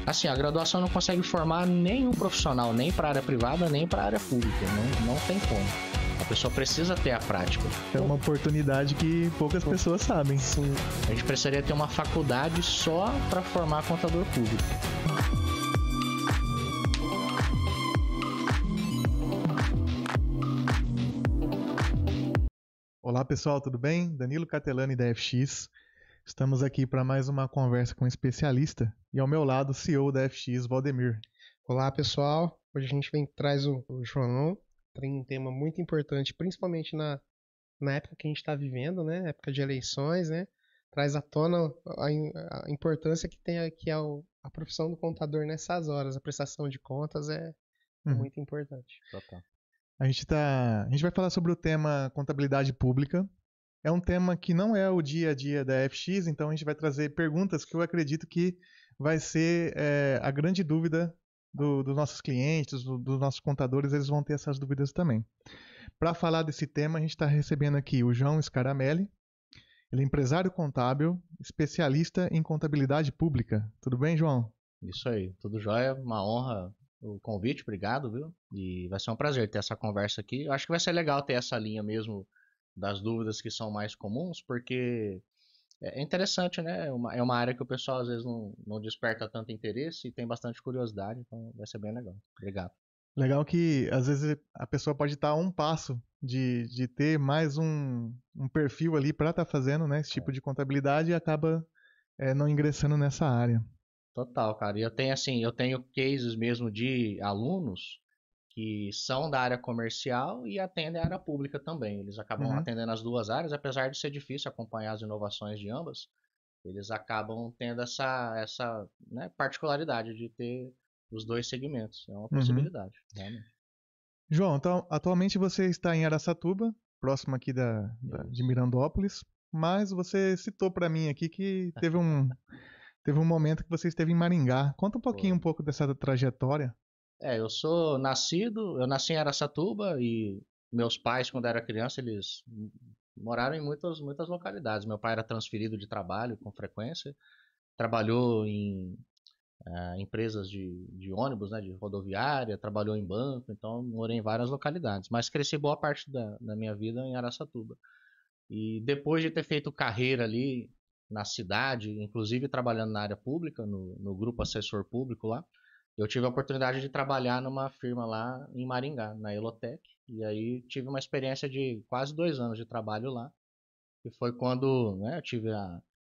Assim, a graduação não consegue formar nenhum profissional, nem para a área privada, nem para a área pública. Não tem como. A pessoa precisa ter a prática. É uma oportunidade que poucas pessoas sabem. Sim. A gente precisaria ter uma faculdade só para formar contador público. Olá pessoal, tudo bem? Danilo Catelani da FX. Estamos aqui para mais uma conversa com um especialista e ao meu lado o CEO da FX, Valdemir. Olá pessoal, hoje a gente traz o João, tem um tema muito importante, principalmente na época que a gente está vivendo, né? Época de eleições, né? Traz à tona a importância que tem aqui a profissão do contador nessas horas. A prestação de contas é muito importante. Total. A gente vai falar sobre o tema contabilidade pública. É um tema que não é o dia a dia da FX, então a gente vai trazer perguntas que eu acredito que vai ser a grande dúvida dos nossos clientes, dos nossos contadores, eles vão ter essas dúvidas também. Para falar desse tema, a gente está recebendo aqui o João Scaramelli. Ele é empresário contábil, especialista em contabilidade pública. Tudo bem, João? Isso aí, tudo jóia, uma honra o convite, obrigado, viu? E vai ser um prazer ter essa conversa aqui. Eu acho que vai ser legal ter essa linha mesmo das dúvidas que são mais comuns, porque é interessante, né? É uma área que o pessoal às vezes não desperta tanto interesse e tem bastante curiosidade, então vai ser bem legal. Obrigado. Legal que às vezes a pessoa pode estar a um passo de ter mais um perfil ali para estar fazendo, né, esse tipo de contabilidade e acaba não ingressando nessa área. Total, cara. E eu tenho cases mesmo de alunos que são da área comercial e atendem a área pública também. Eles acabam atendendo as duas áreas, apesar de ser difícil acompanhar as inovações de ambas, eles acabam tendo essa né, particularidade de ter os dois segmentos. É uma possibilidade, realmente. João, então, atualmente você está em Araçatuba, próximo aqui de Mirandópolis, mas você citou para mim aqui que teve um momento que você esteve em Maringá. Conta um pouco dessa trajetória. Eu nasci em Araçatuba e meus pais, quando eu era criança, eles moraram em muitas localidades. Meu pai era transferido de trabalho com frequência, trabalhou em empresas de ônibus, né, de rodoviária, trabalhou em banco, então morei em várias localidades. Mas cresci boa parte da minha vida em Araçatuba. E depois de ter feito carreira ali na cidade, inclusive trabalhando na área pública, no grupo assessor público lá, eu tive a oportunidade de trabalhar numa firma lá em Maringá, na Elotec, e aí tive uma experiência de quase 2 anos de trabalho lá, e foi quando né, eu tive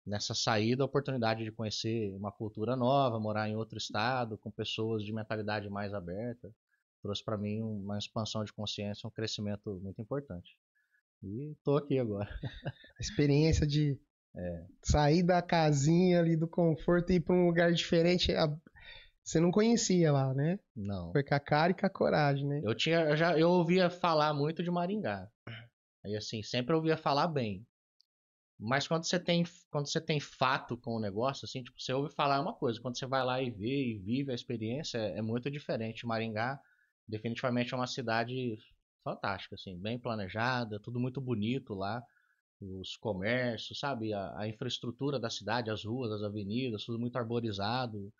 nessa saída a oportunidade de conhecer uma cultura nova, morar em outro estado, com pessoas de mentalidade mais aberta, trouxe para mim uma expansão de consciência, um crescimento muito importante. E estou aqui agora. A experiência de sair da casinha ali do conforto e ir para um lugar diferente, você não conhecia lá, né? Não. Foi com a cara e com a coragem, né? Eu ouvia falar muito de Maringá. Aí assim, sempre ouvia falar bem. Mas quando você tem fato com o negócio, assim, tipo, você ouve falar uma coisa, quando você vai lá e vê e vive a experiência, é muito diferente. Maringá definitivamente é uma cidade fantástica, assim, bem planejada, tudo muito bonito lá, os comércios, sabe, a infraestrutura da cidade, as ruas, as avenidas, tudo muito arborizado.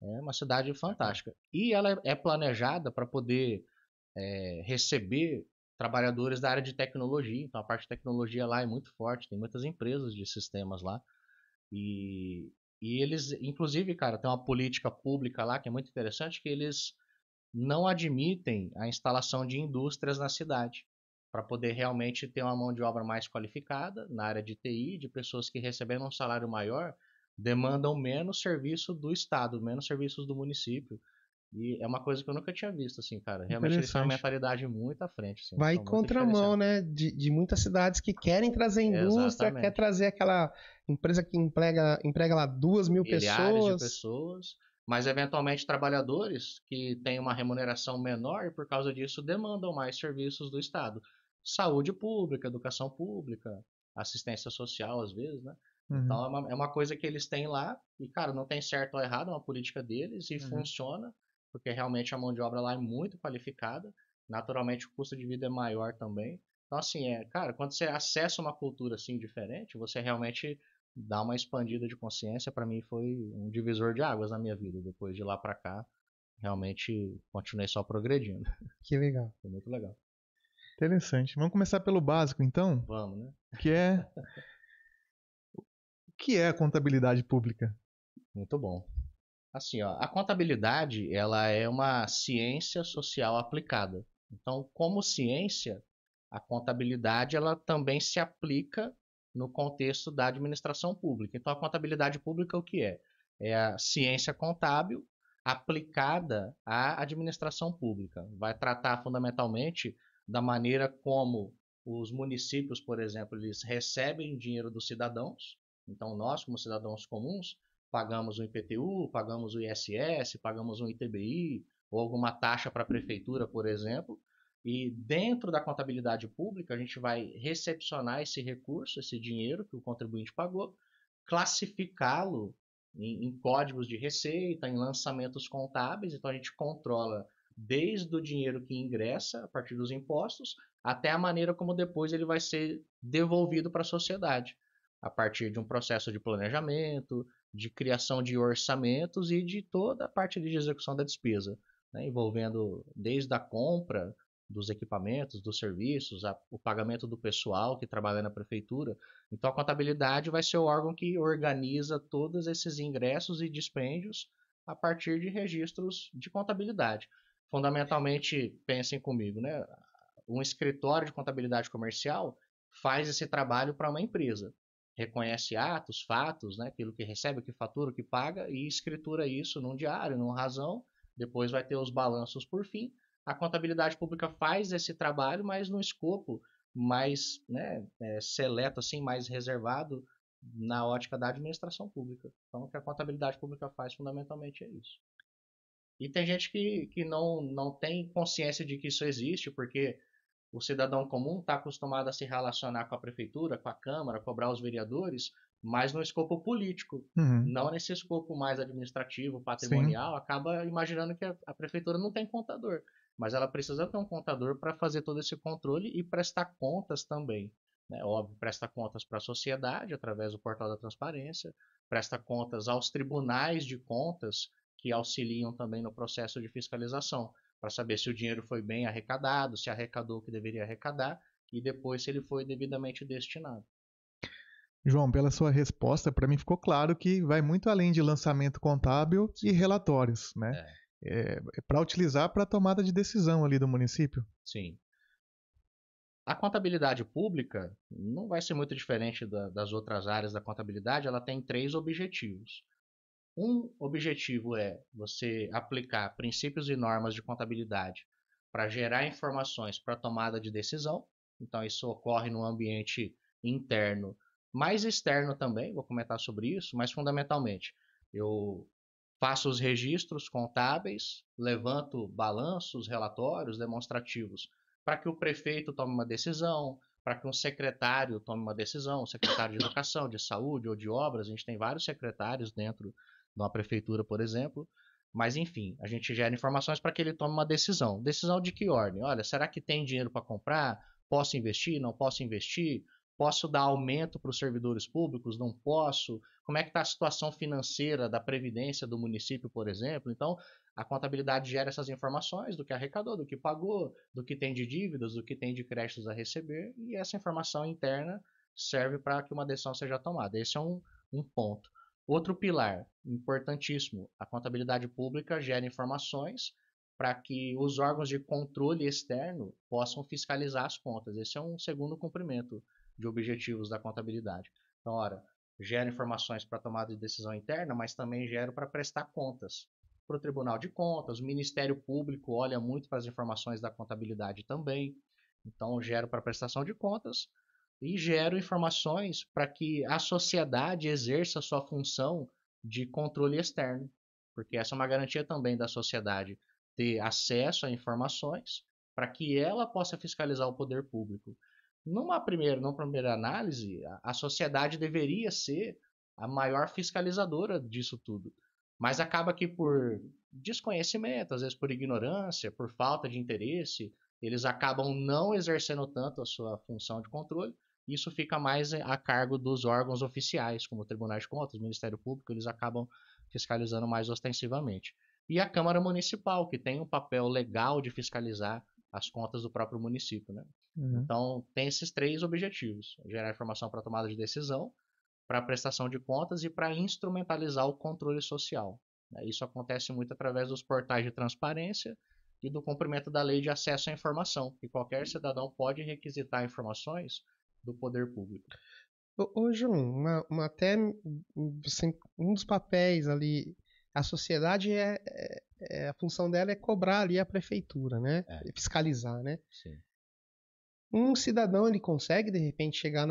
É uma cidade fantástica. E ela é planejada para poder receber trabalhadores da área de tecnologia. Então a parte de tecnologia lá é muito forte, tem muitas empresas de sistemas lá. E eles, inclusive, cara, tem uma política pública lá que é muito interessante, que eles não admitem a instalação de indústrias na cidade, para poder realmente ter uma mão de obra mais qualificada na área de TI, de pessoas que recebendo um salário maior demandam menos serviço do estado, menos serviços do município. E é uma coisa que eu nunca tinha visto, assim, cara. Realmente eles têm uma mentalidade muito à frente. Assim, vai em contramão, né? De muitas cidades que querem trazer indústria, quer trazer aquela empresa que emprega lá 2.000 milhares de pessoas, mas eventualmente trabalhadores que têm uma remuneração menor e por causa disso demandam mais serviços do Estado. Saúde pública, educação pública, assistência social às vezes, né? Então é uma coisa que eles têm lá e, cara, não tem certo ou errado, é uma política deles e funciona, porque realmente a mão de obra lá é muito qualificada, naturalmente o custo de vida é maior também. Então, assim, cara, quando você acessa uma cultura assim diferente, você realmente dar uma expandida de consciência, para mim foi um divisor de águas na minha vida. Depois de lá para cá, realmente continuei só progredindo. Que legal. Foi muito legal. Interessante. Vamos começar pelo básico, então, Vamos, né? O que é a contabilidade pública? Muito bom. Assim, ó, a contabilidade, ela é uma ciência social aplicada. Então, como ciência, a contabilidade ela também se aplica no contexto da administração pública. Então, a contabilidade pública o que é? É a ciência contábil aplicada à administração pública. Vai tratar fundamentalmente da maneira como os municípios, por exemplo, eles recebem dinheiro dos cidadãos. Então, nós, como cidadãos comuns, pagamos o IPTU, pagamos o ISS, pagamos um ITBI ou alguma taxa para a prefeitura, por exemplo. E dentro da contabilidade pública, a gente vai recepcionar esse recurso, esse dinheiro que o contribuinte pagou, classificá-lo em códigos de receita, em lançamentos contábeis. Então, a gente controla desde o dinheiro que ingressa a partir dos impostos até a maneira como depois ele vai ser devolvido para a sociedade, a partir de um processo de planejamento, de criação de orçamentos e de toda a parte de execução da despesa, né, envolvendo desde a compra dos equipamentos, dos serviços, o pagamento do pessoal que trabalha na prefeitura. Então, a contabilidade vai ser o órgão que organiza todos esses ingressos e dispêndios a partir de registros de contabilidade. Fundamentalmente, pensem comigo, né? Um escritório de contabilidade comercial faz esse trabalho para uma empresa. Reconhece atos, fatos, né? Aquilo que recebe, o que fatura, o que paga, e escritura isso num diário, num razão. Depois vai ter os balanços por fim. A contabilidade pública faz esse trabalho, mas no escopo mais, né, seleto, assim, mais reservado na ótica da administração pública. Então, o que a contabilidade pública faz fundamentalmente é isso. E tem gente que não tem consciência de que isso existe, porque o cidadão comum está acostumado a se relacionar com a prefeitura, com a Câmara, cobrar os vereadores, mas no escopo político, não nesse escopo mais administrativo, patrimonial. Sim. Acaba imaginando que a prefeitura não tem contador, mas ela precisa ter um contador para fazer todo esse controle e prestar contas também. Né? Óbvio, presta contas para a sociedade através do portal da transparência, presta contas aos tribunais de contas que auxiliam também no processo de fiscalização, para saber se o dinheiro foi bem arrecadado, se arrecadou o que deveria arrecadar e depois se ele foi devidamente destinado. João, pela sua resposta, para mim ficou claro que vai muito além de lançamento contábil e relatórios, né? É para utilizar para a tomada de decisão ali do município. Sim. A contabilidade pública não vai ser muito diferente das outras áreas da contabilidade, ela tem 3 objetivos. Um objetivo é você aplicar princípios e normas de contabilidade para gerar informações para tomada de decisão. Então, isso ocorre no ambiente interno, mas externo também, vou comentar sobre isso, mas fundamentalmente, eu faço os registros contábeis, levanto balanços, relatórios demonstrativos para que o prefeito tome uma decisão, para que um secretário tome uma decisão, um secretário de educação, de saúde ou de obras. A gente tem vários secretários dentro de uma prefeitura, por exemplo. Mas, enfim, a gente gera informações para que ele tome uma decisão. Decisão de que ordem? Olha, será que tem dinheiro para comprar? Posso investir? Não posso investir? Posso dar aumento para os servidores públicos? Não posso? Como é que está a situação financeira da previdência do município, por exemplo? Então, a contabilidade gera essas informações do que arrecadou, do que pagou, do que tem de dívidas, do que tem de créditos a receber, e essa informação interna serve para que uma decisão seja tomada. Esse é um ponto. Outro pilar importantíssimo, a contabilidade pública gera informações para que os órgãos de controle externo possam fiscalizar as contas. Esse é um segundo cumprimento de objetivos da contabilidade. Então, ora, gera informações para tomada de decisão interna, mas também gera para prestar contas para o Tribunal de Contas. O Ministério Público olha muito para as informações da contabilidade também. Então, gera para prestação de contas e gera informações para que a sociedade exerça a sua função de controle externo, porque essa é uma garantia também da sociedade ter acesso a informações para que ela possa fiscalizar o poder público. Numa primeira análise, a sociedade deveria ser a maior fiscalizadora disso tudo, mas acaba que por desconhecimento, às vezes por ignorância, por falta de interesse, eles acabam não exercendo tanto a sua função de controle, isso fica mais a cargo dos órgãos oficiais, como o Tribunal de Contas, o Ministério Público, eles acabam fiscalizando mais ostensivamente. E a Câmara Municipal, que tem um papel legal de fiscalizar as contas do próprio município, né? Então, tem esses 3 objetivos: gerar informação para tomada de decisão, para prestação de contas e para instrumentalizar o controle social. Isso acontece muito através dos portais de transparência e do cumprimento da lei de acesso à informação, que qualquer cidadão pode requisitar informações do poder público. Ô João, até assim, um dos papéis ali, a sociedade a função dela é cobrar ali a prefeitura, né? Fiscalizar, né? Sim. Um cidadão, ele consegue, de repente, chegar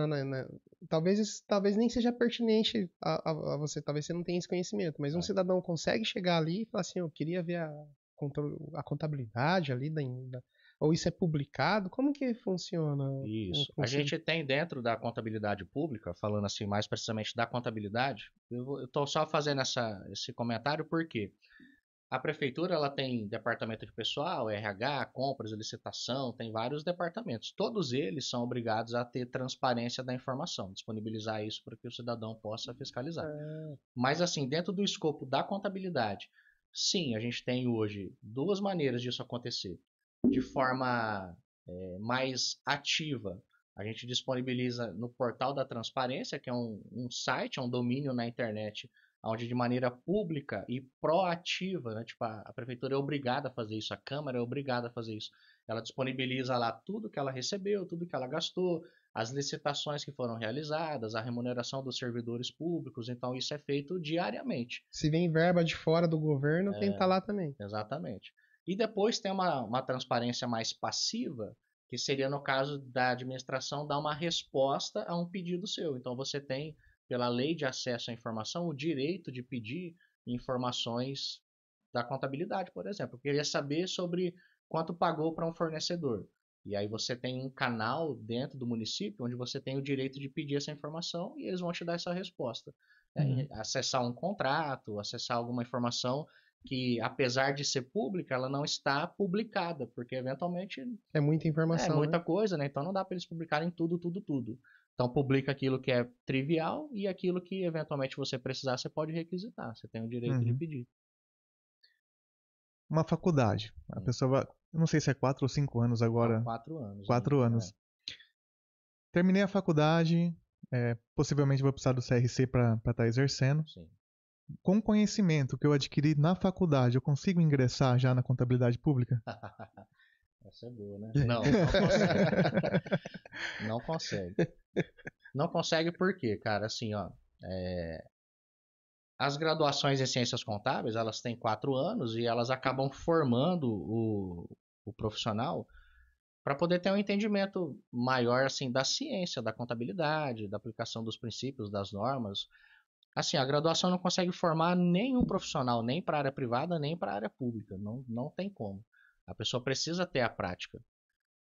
talvez nem seja pertinente a você, talvez você não tenha esse conhecimento, mas um cidadão consegue chegar ali e falar assim, eu queria ver a contabilidade ali, ou isso é publicado? Como que funciona? Isso. A gente tem dentro da contabilidade pública, falando assim mais precisamente da contabilidade, eu estou só fazendo esse comentário porque a prefeitura ela tem departamento de pessoal, RH, compras, licitação, tem vários departamentos. Todos eles são obrigados a ter transparência da informação, disponibilizar isso para que o cidadão possa fiscalizar. Mas assim, dentro do escopo da contabilidade, sim, a gente tem hoje 2 maneiras disso acontecer. De forma mais ativa, a gente disponibiliza no portal da transparência, que é um site, um domínio na internet, onde de maneira pública e proativa, né, tipo, a prefeitura é obrigada a fazer isso, a Câmara é obrigada a fazer isso. Ela disponibiliza lá tudo que ela recebeu, tudo que ela gastou, as licitações que foram realizadas, a remuneração dos servidores públicos, então isso é feito diariamente. Se vem verba de fora do governo, tem que estar lá também. Exatamente. E depois tem uma transparência mais passiva, que seria no caso da administração dar uma resposta a um pedido seu. Então você tem, pela lei de acesso à informação, o direito de pedir informações da contabilidade, por exemplo. Eu queria saber sobre quanto pagou para um fornecedor. E aí você tem um canal dentro do município onde você tem o direito de pedir essa informação e eles vão te dar essa resposta. Acessar um contrato, acessar alguma informação que, apesar de ser pública, ela não está publicada, porque eventualmente é muita informação, é muita coisa, né? Então não dá para eles publicarem tudo. Então publica aquilo que é trivial e aquilo que eventualmente você precisar, você pode requisitar. Você tem o direito de pedir. Uma faculdade. A pessoa vai, eu não sei se é 4 ou 5 anos agora. Não, 4 anos. 4 anos. Terminei a faculdade, possivelmente vou precisar do CRC para estar exercendo. Sim. Com o conhecimento que eu adquiri na faculdade, eu consigo ingressar já na contabilidade pública? Essa é boa, né? Não consegue. Não consegue. Não consegue por quê, cara? Assim, ó, as graduações em ciências contábeis, elas têm 4 anos e elas acabam formando o profissional para poder ter um entendimento maior, assim, da ciência, da contabilidade, da aplicação dos princípios, das normas. Assim, a graduação não consegue formar nenhum profissional, nem para a área privada, nem para a área pública. Não tem como. A pessoa precisa ter a prática.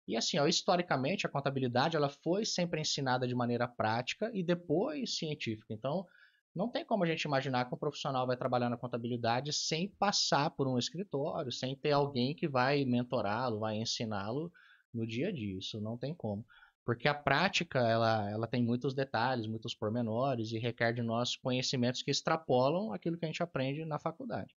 E assim, ó, historicamente, a contabilidade ela foi sempre ensinada de maneira prática e depois científica. Então, não tem como a gente imaginar que um profissional vai trabalhar na contabilidade sem passar por um escritório, sem ter alguém que vai mentorá-lo, vai ensiná-lo no dia a dia. Isso não tem como. Porque a prática, ela tem muitos detalhes, muitos pormenores e requer de nós conhecimentos que extrapolam aquilo que a gente aprende na faculdade.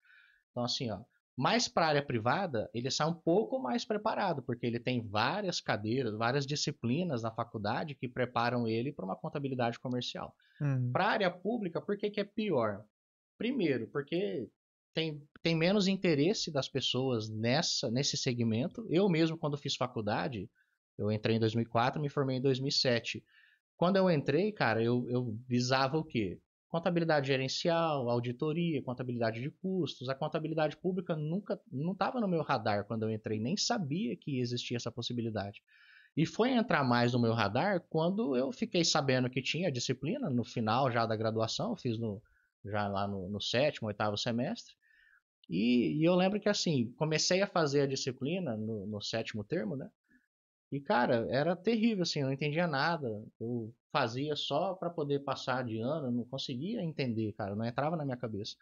Então, assim, ó, mais para a área privada, ele sai um pouco mais preparado, porque ele tem várias cadeiras, várias disciplinas na faculdade que preparam ele para uma contabilidade comercial. Para a área pública, por que é pior? Primeiro, porque tem menos interesse das pessoas nesse segmento. Eu mesmo, quando fiz faculdade, eu entrei em 2004, me formei em 2007. Quando eu entrei, cara, eu visava o quê? Contabilidade gerencial, auditoria, contabilidade de custos. A contabilidade pública não estava no meu radar quando eu entrei, nem sabia que existia essa possibilidade. E foi entrar mais no meu radar quando eu fiquei sabendo que tinha disciplina no final já da graduação, eu fiz já lá no 7º, 8º semestre. E eu lembro que assim, comecei a fazer a disciplina no 7º termo, né? E, cara, era terrível, assim, eu não entendia nada. Eu fazia só para poder passar de ano, eu não conseguia entender, cara, não entrava na minha cabeça.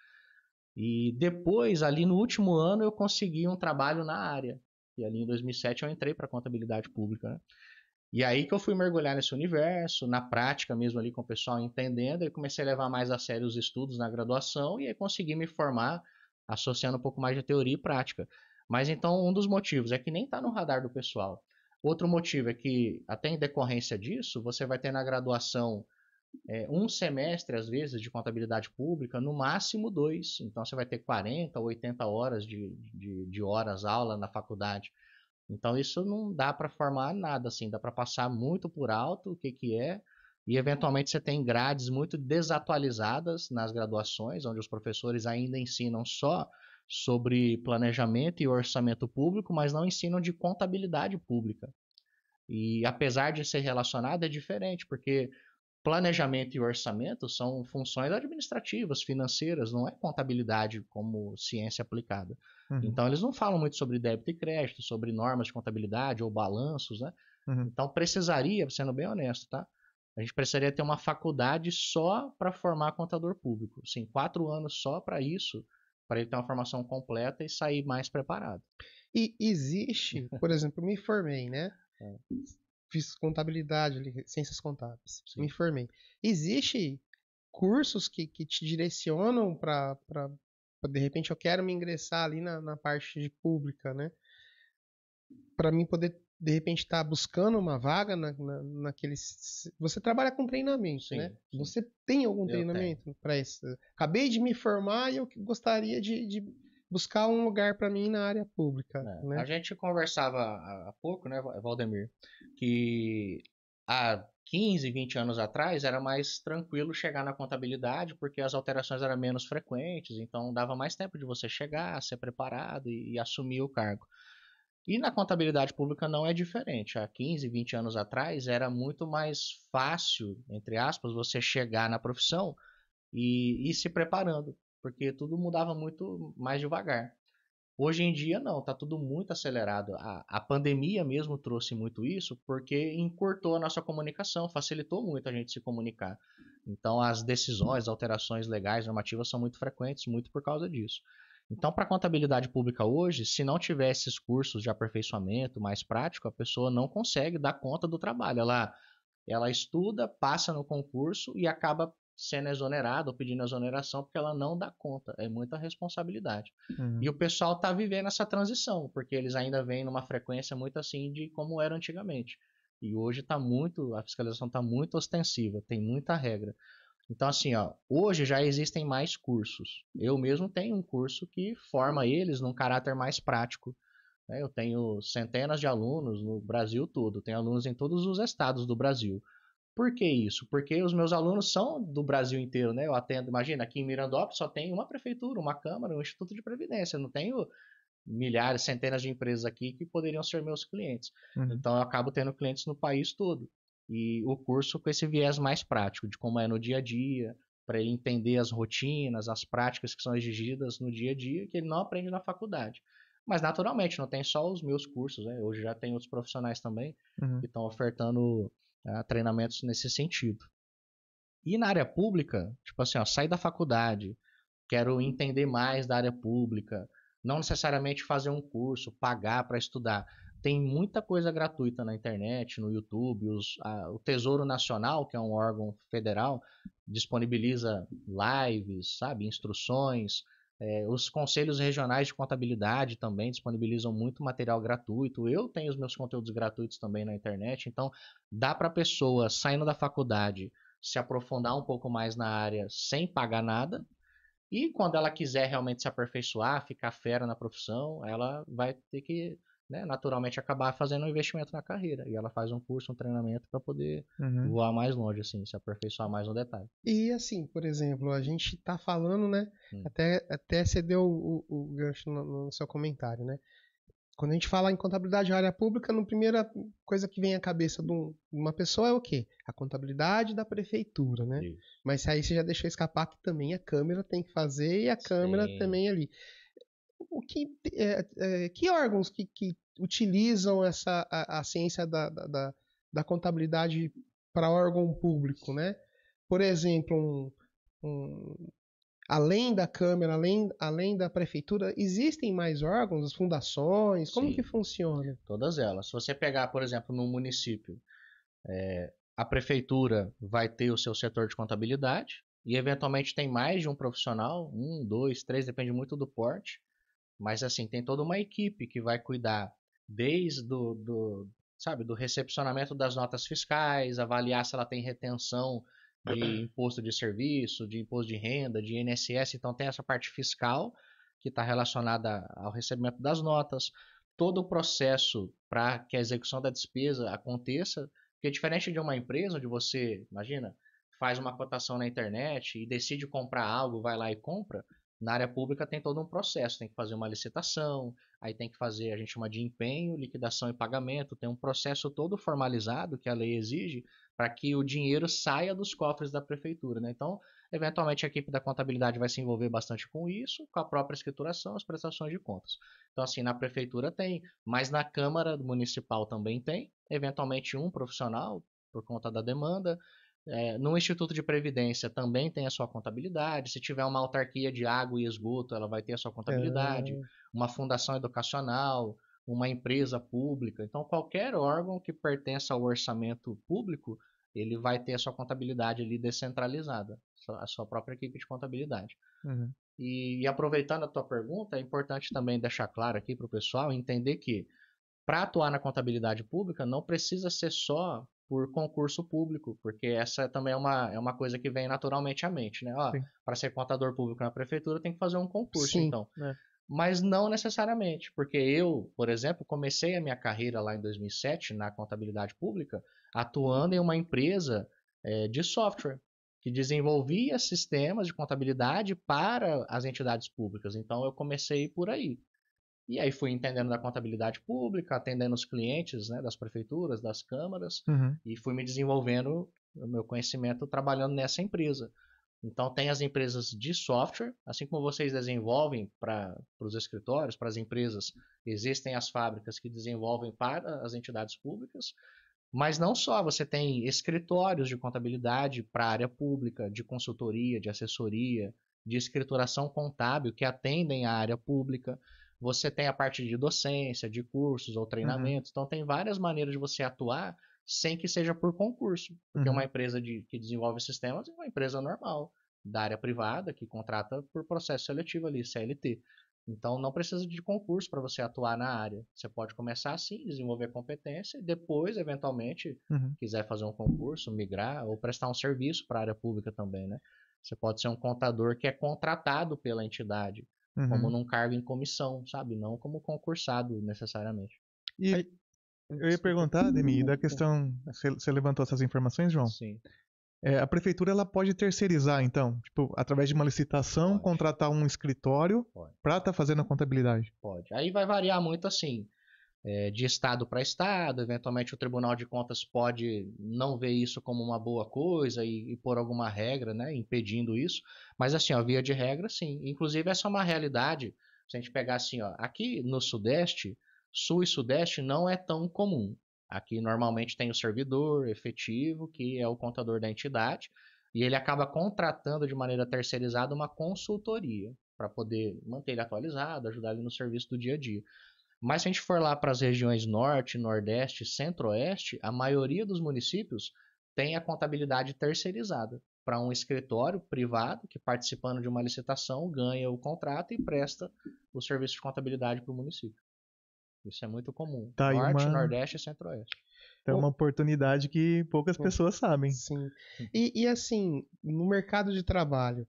E depois, ali no último ano, eu consegui um trabalho na área. E ali em 2007 eu entrei para contabilidade pública, né? E aí que eu fui mergulhar nesse universo, na prática mesmo ali com o pessoal entendendo, e comecei a levar mais a sério os estudos na graduação e aí consegui me formar associando um pouco mais de teoria e prática. Mas então um dos motivos é que nem está no radar do pessoal. Outro motivo é que, até em decorrência disso, você vai ter na graduação um semestre, às vezes, de contabilidade pública, no máximo 2. Então você vai ter 40 ou 80 horas de horas aula na faculdade. Então isso não dá para formar nada, assim, dá para passar muito por alto o que é, e eventualmente você tem grades muito desatualizadas nas graduações, onde os professores ainda ensinam só sobre planejamento e orçamento público, mas não ensinam de contabilidade pública. E apesar de ser relacionado, é diferente, porque planejamento e orçamento são funções administrativas, financeiras, não é contabilidade como ciência aplicada. Então, eles não falam muito sobre débito e crédito, sobre normas de contabilidade ou balanços, né? Então, precisaria, sendo bem honesto, tá? A gente precisaria ter uma faculdade só para formar contador público. Assim, 4 anos só para isso, para ele ter uma formação completa e sair mais preparado. E existe, por exemplo, eu me formei, né? Fiz contabilidade, ciências contábeis. Sim. Me formei. Existe cursos que te direcionam para de repente eu quero me ingressar ali na parte de pública, né? Para mim poder de repente estar buscando uma vaga naquele. Você trabalha com treinamento, sim, né? Sim. Você tem algum treinamento para isso? Acabei de me formar e eu gostaria de buscar um lugar para mim na área pública. Né? A gente conversava há pouco, né, Valdemir, que há 15, 20 anos atrás era mais tranquilo chegar na contabilidade porque as alterações eram menos frequentes, então dava mais tempo de você chegar, ser preparado e assumir o cargo. E na contabilidade pública não é diferente. Há 15, 20 anos atrás era muito mais fácil, entre aspas, você chegar na profissão e ir se preparando, porque tudo mudava muito mais devagar. Hoje em dia não, está tudo muito acelerado. A pandemia mesmo trouxe muito isso, porque encurtou a nossa comunicação, facilitou muito a gente se comunicar. Então as decisões, alterações legais, normativas são muito frequentes, muito por causa disso. Então, para a contabilidade pública hoje, se não tiver esses cursos de aperfeiçoamento mais prático, a pessoa não consegue dar conta do trabalho. Ela estuda, passa no concurso e acaba sendo exonerada ou pedindo exoneração porque ela não dá conta. É muita responsabilidade. E o pessoal está vivendo essa transição, porque eles ainda vêm numa frequência muito assim de como era antigamente. E hoje a fiscalização está muito ostensiva, tem muita regra. Então, assim, hoje já existem mais cursos. Eu mesmo tenho um curso que forma eles num caráter mais prático. Né? Eu tenho centenas de alunos no Brasil todo. Tenho alunos em todos os estados do Brasil. Por que isso? Porque os meus alunos são do Brasil inteiro, né? Eu atendo, imagina, aqui em Mirandópolis só tem uma prefeitura, uma câmara, um instituto de previdência. Eu não tenho milhares, centenas de empresas aqui que poderiam ser meus clientes. Então, eu acabo tendo clientes no país todo. E o curso com esse viés mais prático, de como é no dia a dia, para ele entender as rotinas, as práticas que são exigidas no dia a dia, que ele não aprende na faculdade. Mas, naturalmente, não tem só os meus cursos, né? Hoje já tem outros profissionais também que estão ofertando treinamentos nesse sentido. E na área pública, tipo assim, sair da faculdade, quero entender mais da área pública, não necessariamente fazer um curso, pagar para estudar. Tem muita coisa gratuita na internet, no YouTube. O Tesouro Nacional, que é um órgão federal, disponibiliza lives, sabe, instruções. Os conselhos regionais de contabilidade também disponibilizam muito material gratuito. Eu tenho os meus conteúdos gratuitos também na internet. Então, dá para a pessoa, saindo da faculdade, se aprofundar um pouco mais na área sem pagar nada. E quando ela quiser realmente se aperfeiçoar, ficar fera na profissão, ela vai ter que, né, naturalmente acabar fazendo um investimento na carreira. E ela faz um curso, um treinamento para poder voar mais longe, assim, se aperfeiçoar mais no detalhe. E assim, por exemplo, a gente tá falando, né? Até você deu o gancho no seu comentário, né? Quando a gente fala em contabilidade de área pública, a primeira coisa que vem à cabeça de uma pessoa é o quê? A contabilidade da prefeitura, né? Isso. Mas aí você já deixou escapar que também a Câmara tem que fazer e a Câmara também ali. Que órgãos que utilizam a ciência da contabilidade para órgão público, né? Por exemplo, além da Câmara, além da Prefeitura, existem mais órgãos, as fundações? Como que funciona? Todas elas. Se você pegar, por exemplo, no município, A prefeitura vai ter o seu setor de contabilidade e eventualmente tem mais de um profissional, 1, 2, 3, depende muito do porte. Mas assim, tem toda uma equipe que vai cuidar desde do recepcionamento das notas fiscais, avaliar se ela tem retenção de imposto de serviço, de imposto de renda, de INSS. Então tem essa parte fiscal que está relacionada ao recebimento das notas, todo o processo para que a execução da despesa aconteça, porque diferente de uma empresa onde você, imagina, faz uma cotação na internet e decide comprar algo, vai lá e compra, na área pública tem todo um processo, tem que fazer uma licitação, aí tem que fazer, a gente chama de empenho, liquidação e pagamento, tem um processo todo formalizado que a lei exige para que o dinheiro saia dos cofres da prefeitura, né? Então, eventualmente a equipe da contabilidade vai se envolver bastante com isso, com a própria escrituração, as prestações de contas. Então, assim, na prefeitura tem, mas na Câmara Municipal também tem, eventualmente um profissional, por conta da demanda. No Instituto de Previdência também tem a sua contabilidade. Se tiver uma autarquia de água e esgoto, ela vai ter a sua contabilidade. Uma fundação educacional, uma empresa pública. Então, qualquer órgão que pertença ao orçamento público, ele vai ter a sua contabilidade ali descentralizada, a sua própria equipe de contabilidade. Uhum. E aproveitando a tua pergunta, é importante também deixar claro aqui para o pessoal entender que para atuar na contabilidade pública não precisa ser só por concurso público, porque essa também é uma coisa que vem naturalmente à mente, né? Para ser contador público na prefeitura tem que fazer um concurso, Sim, então. Mas não necessariamente, porque eu, por exemplo, comecei a minha carreira lá em 2007 na contabilidade pública, atuando em uma empresa de software que desenvolvia sistemas de contabilidade para as entidades públicas. Então eu comecei por aí. E aí fui entendendo da contabilidade pública, atendendo os clientes, né, das prefeituras, das câmaras, e fui me desenvolvendo o meu conhecimento trabalhando nessa empresa. Então tem as empresas de software, assim como vocês desenvolvem para os escritórios, para as empresas, existem as fábricas que desenvolvem para as entidades públicas, mas não só, você tem escritórios de contabilidade para a área pública, de consultoria, de assessoria, de escrituração contábil que atendem a área pública. Você tem a parte de docência, de cursos ou treinamentos. Então tem várias maneiras de você atuar sem que seja por concurso. Porque uma empresa que desenvolve sistemas é uma empresa normal, da área privada, que contrata por processo seletivo ali, CLT. Então não precisa de concurso para você atuar na área. Você pode começar assim, desenvolver competência e depois, eventualmente, quiser fazer um concurso, migrar ou prestar um serviço para a área pública também, né? Você pode ser um contador que é contratado pela entidade, como num cargo em comissão, sabe? Não como concursado necessariamente. E eu ia perguntar, Ademir, da questão, você levantou essas informações, João? Sim. A prefeitura ela pode terceirizar, então, tipo, através de uma licitação, contratar um escritório para estar fazendo a contabilidade? Pode. Aí vai variar muito assim, de estado para estado. Eventualmente o Tribunal de Contas pode não ver isso como uma boa coisa e pôr alguma regra, né, impedindo isso. Mas assim, ó, via de regra, sim. Inclusive essa é uma realidade. Se a gente pegar assim, ó, aqui no Sudeste, Sul e Sudeste não é tão comum. Aqui normalmente tem o servidor efetivo, que é o contador da entidade, e ele acaba contratando de maneira terceirizada uma consultoria para poder manter ele atualizado, ajudar ele no serviço do dia a dia. Mas se a gente for lá para as regiões Norte, Nordeste, Centro-Oeste, a maioria dos municípios tem a contabilidade terceirizada para um escritório privado que, participando de uma licitação, ganha o contrato e presta o serviço de contabilidade para o município. Isso é muito comum. Tá, Norte, Nordeste e Centro-Oeste. É uma oportunidade que poucas pessoas sabem. Sim. E assim, no mercado de trabalho,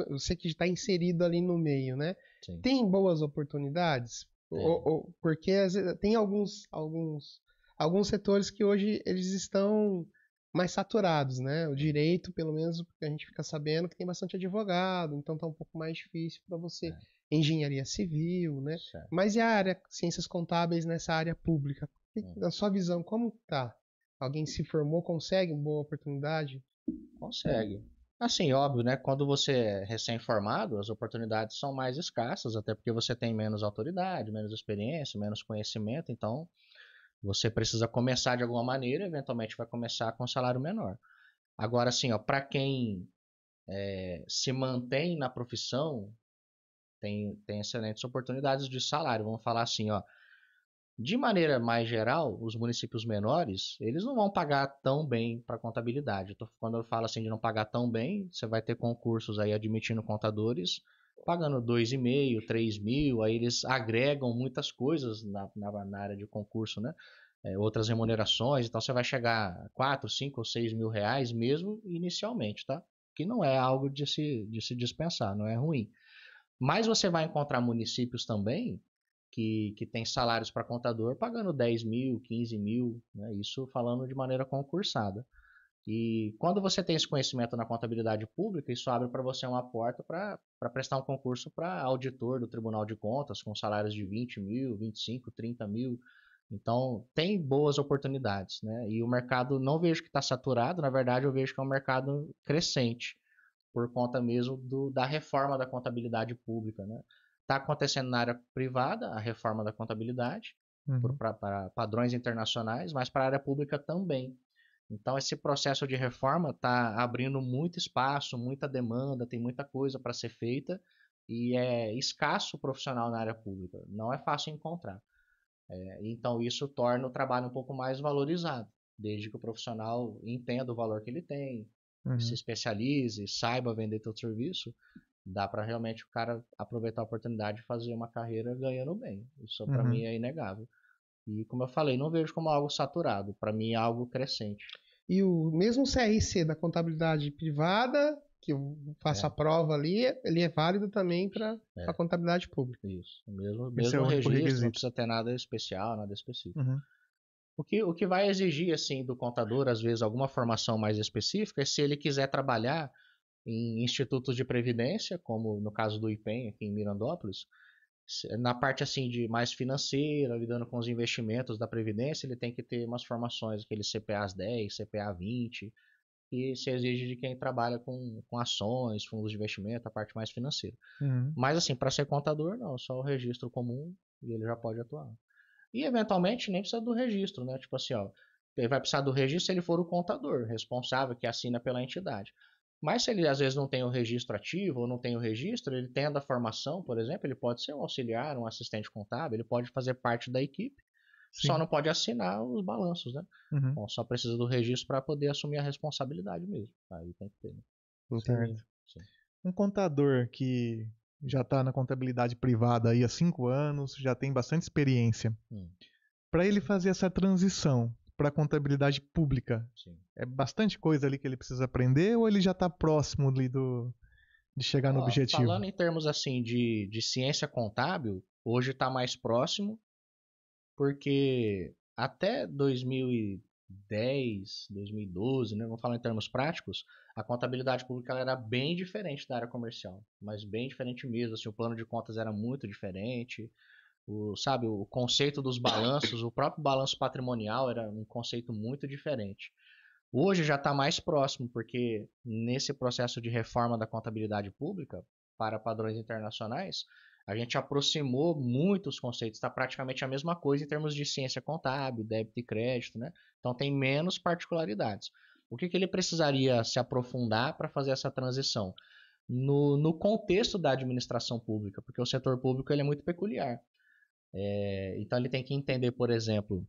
você que está inserido ali no meio, né? Sim. Tem boas oportunidades? Porque tem alguns setores que hoje eles estão mais saturados, né? O direito, pelo menos, porque a gente fica sabendo que tem bastante advogado, então tá um pouco mais difícil para você. Engenharia civil, né? Certo. Mas e a área, ciências contábeis nessa área pública? Na sua visão, como tá? Alguém se formou, consegue uma boa oportunidade? Consegue. Assim, óbvio, né? Quando você é recém-formado, as oportunidades são mais escassas, até porque você tem menos autoridade, menos experiência, menos conhecimento, então você precisa começar de alguma maneira, eventualmente vai começar com um salário menor. Agora, assim, ó, para quem se mantém na profissão, tem excelentes oportunidades de salário. Vamos falar assim, ó, De maneira mais geral, os municípios menores, eles não vão pagar tão bem para contabilidade. Quando eu falo assim de não pagar tão bem, você vai ter concursos aí admitindo contadores pagando 2,5, 3 mil, aí eles agregam muitas coisas na área de concurso, né? Outras remunerações, então você vai chegar a 4, 5 ou 6 mil reais mesmo inicialmente, tá? Que não é algo de se dispensar, não é ruim. Mas você vai encontrar municípios também que tem salários para contador pagando 10 mil, 15 mil, né? Isso falando de maneira concursada. E quando você tem esse conhecimento na contabilidade pública, isso abre para você uma porta para prestar um concurso para auditor do Tribunal de Contas, com salários de 20 mil, 25, 30 mil. Então, tem boas oportunidades, né? E o mercado, não vejo que está saturado, na verdade, eu vejo que é um mercado crescente, por conta mesmo da reforma da contabilidade pública, né? Está acontecendo na área privada a reforma da contabilidade, para padrões internacionais, mas para a área pública também. Então, esse processo de reforma está abrindo muito espaço, muita demanda, tem muita coisa para ser feita e é escasso o profissional na área pública, não é fácil encontrar. Então, isso torna o trabalho um pouco mais valorizado, desde que o profissional entenda o valor que ele tem, se especialize, saiba vender seu serviço, dá para realmente o cara aproveitar a oportunidade de fazer uma carreira ganhando bem. Isso para mim é inegável. E como eu falei, não vejo como algo saturado, para mim é algo crescente. E o mesmo CRC da contabilidade privada, que eu faço a prova ali, ele é válido também para a contabilidade pública. Isso, mesmo registro, não precisa ter nada especial, nada específico. O que vai exigir assim do contador, às vezes, alguma formação mais específica, é se ele quiser trabalhar em institutos de previdência, como no caso do IPEM, aqui em Mirandópolis, na parte assim de mais financeira, lidando com os investimentos da previdência, ele tem que ter umas formações, aqueles CPAs 10, CPA 20, que se exige de quem trabalha com ações, fundos de investimento, a parte mais financeira. Mas assim, para ser contador, não, só o registro comum e ele já pode atuar. E eventualmente nem precisa do registro, né? Tipo assim, ó, ele vai precisar do registro se ele for o contador responsável que assina pela entidade. Mas se ele às vezes não tem o registro ativo ou não tem o registro, ele tendo a formação, por exemplo, ele pode ser um auxiliar, um assistente contábil, ele pode fazer parte da equipe, só não pode assinar os balanços, né? Então, só precisa do registro para poder assumir a responsabilidade mesmo. Aí tem que ter. Né? Certo. Um contador que já está na contabilidade privada aí há 5 anos, já tem bastante experiência. Para ele fazer essa transição para a contabilidade pública, é bastante coisa ali que ele precisa aprender ou ele já está próximo ali de chegar no objetivo? Falando em termos assim de ciência contábil, hoje está mais próximo, porque até 2010, 2012, né, vamos falar em termos práticos, a contabilidade pública ela era bem diferente da área comercial, mas bem diferente mesmo. Assim, o plano de contas era muito diferente. O conceito dos balanços, o próprio balanço patrimonial era um conceito muito diferente. Hoje já está mais próximo, porque nesse processo de reforma da contabilidade pública para padrões internacionais, a gente aproximou muito os conceitos, está praticamente a mesma coisa em termos de ciência contábil, débito e crédito, né? Então tem menos particularidades. O que ele precisaria se aprofundar para fazer essa transição? No contexto da administração pública, porque o setor público ele é muito peculiar. Então ele tem que entender, por exemplo,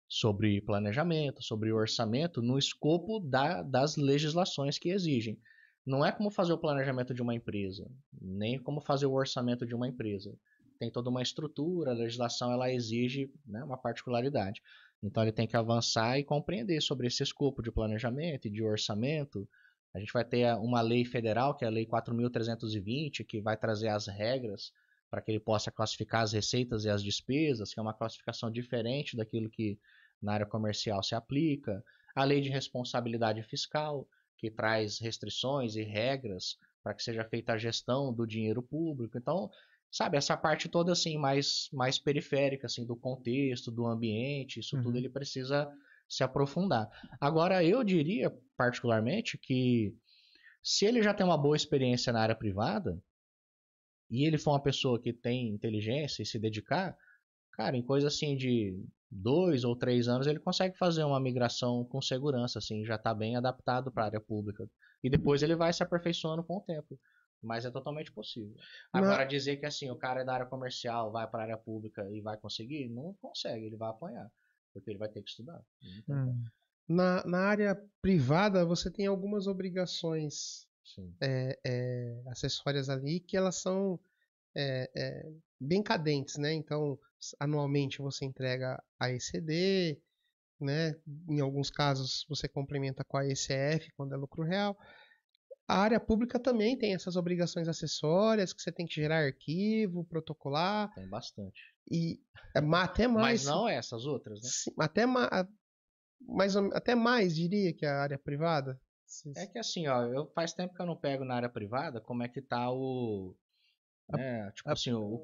sobre planejamento, sobre orçamento, no escopo das legislações que exigem. Não é como fazer o planejamento de uma empresa, nem como fazer o orçamento de uma empresa. Tem toda uma estrutura, a legislação ela exige, né, uma particularidade. Então ele tem que avançar e compreender sobre esse escopo de planejamento e de orçamento. A gente vai ter uma lei federal, que é a Lei 4.320, que vai trazer as regras para que ele possa classificar as receitas e as despesas, que é uma classificação diferente daquilo que na área comercial se aplica. A lei de responsabilidade fiscal, que traz restrições e regras para que seja feita a gestão do dinheiro público. Então, sabe, essa parte toda assim mais periférica assim do contexto, do ambiente, isso tudo ele precisa se aprofundar. Agora, eu diria particularmente que se ele já tem uma boa experiência na área privada, e ele for uma pessoa que tem inteligência e se dedicar, cara, em coisa assim de 2 ou 3 anos ele consegue fazer uma migração com segurança, assim, já está bem adaptado para a área pública. E depois ele vai se aperfeiçoando com o tempo. Mas é totalmente possível. Agora, dizer que assim, o cara é da área comercial, vai para a área pública e vai conseguir, não consegue, ele vai apanhar. Porque ele vai ter que estudar. Não tem como. Na área privada, você tem algumas obrigações Sim. acessórias ali que elas são bem cadentes, né? Então, anualmente você entrega a ECD, né? Em alguns casos você complementa com a ECF quando é lucro real. A área pública também tem essas obrigações acessórias que você tem que gerar arquivo, protocolar Tem bastante. e até mais. Mas não essas outras, né? Sim, até mais, diria, que a área privada. É que assim, ó, faz tempo que eu não pego na área privada como é que tá o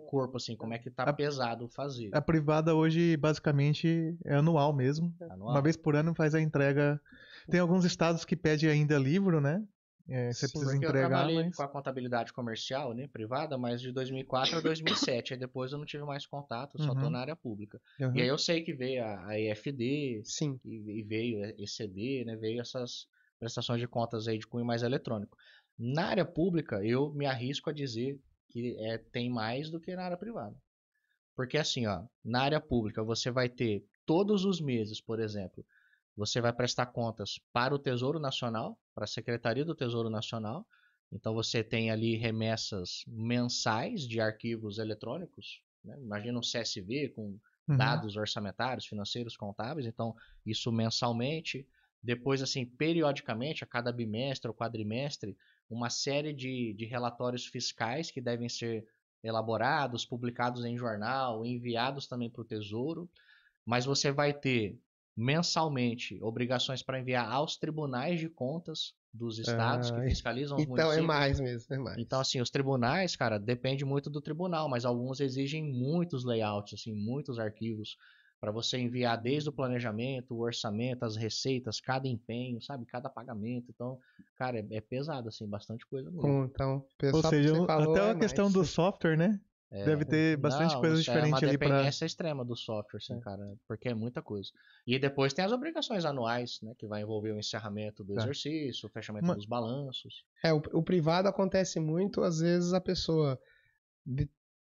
corpo, assim, como é que tá pesado fazer. A privada hoje, basicamente, é anual mesmo. Anual? Uma vez por ano faz a entrega. Tem alguns estados que pedem ainda livro, né? Você precisa porque entregar, eu trabalhei mas... com a contabilidade comercial, né, privada, mas de 2004 a 2007. Aí depois eu não tive mais contato, eu só tô na área pública. Uhum. E aí eu sei que veio a EFD, Sim. e veio a ECD, né, veio essas prestações de contas aí de cunho mais eletrônico. Na área pública, eu me arrisco a dizer que tem mais do que na área privada. Porque assim, ó, na área pública você vai ter todos os meses, por exemplo, você vai prestar contas para o Tesouro Nacional, para a Secretaria do Tesouro Nacional. Então você tem ali remessas mensais de arquivos eletrônicos, né? Imagina um CSV com dados orçamentários, financeiros, contábeis. Então isso mensalmente. Depois, assim, periodicamente, a cada bimestre ou quadrimestre, uma série de relatórios fiscais que devem ser elaborados, publicados em jornal, enviados também para o Tesouro. Mas você vai ter mensalmente obrigações para enviar aos tribunais de contas dos estados que fiscalizam os municípios. Então é mais mesmo, é mais. Então, assim, os tribunais, cara, depende muito do tribunal, mas alguns exigem muitos layouts, assim, muitos arquivos para você enviar desde o planejamento, o orçamento, as receitas, cada empenho, sabe, cada pagamento. Então, cara, é pesado, assim, bastante coisa mesmo. Então, ou seja, até a questão do software, né? Deve ter bastante coisa diferente ali para... É uma dependência extrema do software, assim, cara, porque é muita coisa. E depois tem as obrigações anuais, né, que vai envolver o encerramento do exercício, o fechamento dos balanços. O privado acontece muito, às vezes a pessoa,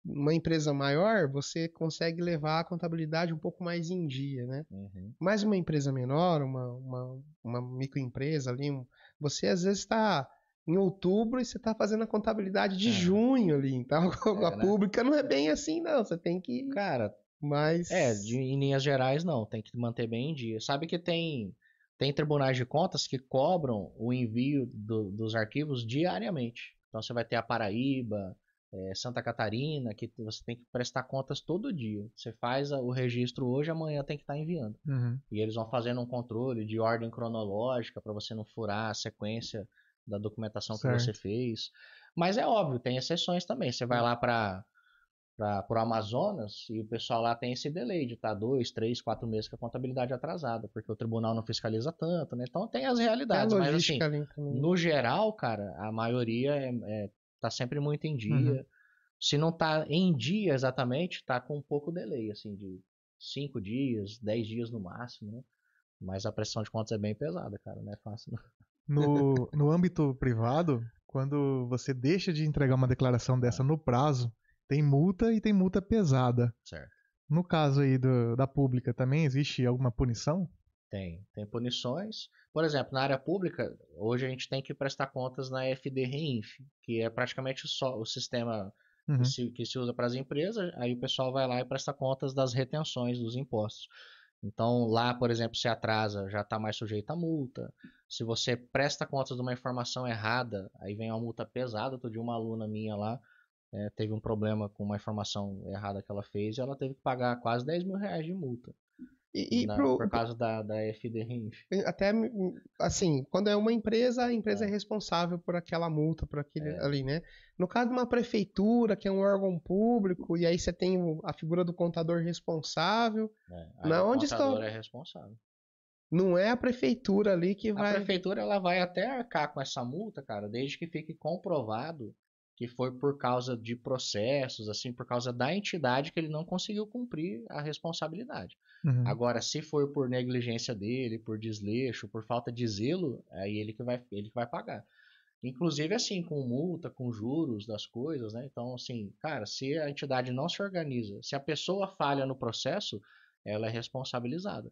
uma empresa maior, você consegue levar a contabilidade um pouco mais em dia, né? Uhum. Mas uma empresa menor, uma microempresa ali, você às vezes está em outubro e você está fazendo a contabilidade de junho ali. Então, a pública não é bem assim, não. Você tem que... Cara, mas... em linhas gerais, não. Tem que manter bem em dia. Sabe que tem tribunais de contas que cobram o envio dos arquivos diariamente. Então, você vai ter a Paraíba, Santa Catarina, que você tem que prestar contas todo dia. Você faz o registro hoje, amanhã tem que estar enviando. Uhum. E eles vão fazendo um controle de ordem cronológica para você não furar a sequência da documentação que você fez. Mas é óbvio, tem exceções também. Você vai lá para o Amazonas e o pessoal lá tem esse delay de estar 2, 3, 4 meses com a contabilidade atrasada, porque o tribunal não fiscaliza tanto, né? Então tem as realidades. Mas assim, no geral, cara, a maioria tá sempre muito em dia. Uhum. Se não tá em dia exatamente, tá com um pouco delay, assim, de 5 dias, 10 dias no máximo, né? Mas a pressão de contas é bem pesada, cara, não é fácil não. No âmbito privado, quando você deixa de entregar uma declaração dessa no prazo, tem multa e tem multa pesada. Certo. No caso aí da pública, também existe alguma punição? Tem punições. Por exemplo, na área pública, hoje a gente tem que prestar contas na FD Reinf, que é praticamente o sistema que se usa para as empresas. Aí o pessoal vai lá e presta contas das retenções dos impostos. Então, lá, por exemplo, se atrasa, já está mais sujeito a multa. Se você presta contas de uma informação errada, aí vem uma multa pesada. Outro dia uma aluna minha lá teve um problema com uma informação errada que ela fez e ela teve que pagar quase 10 mil reais de multa. Por causa da FD Reinf. Até, assim, quando é uma empresa, a empresa é responsável por aquela multa, por aquele ali, né? No caso de uma prefeitura, que é um órgão público, e aí você tem a figura do contador responsável. O contador é responsável. Não é a prefeitura ali que vai... A prefeitura ela vai até arcar com essa multa, cara, desde que fique comprovado que foi por causa de processos, assim, por causa da entidade que ele não conseguiu cumprir a responsabilidade. Uhum. Agora, se for por negligência dele, por desleixo, por falta de zelo, aí ele que vai pagar. Inclusive, assim, com multa, com juros das coisas, né? Então, assim, cara, se a entidade não se organiza, se a pessoa falha no processo, ela é responsabilizada.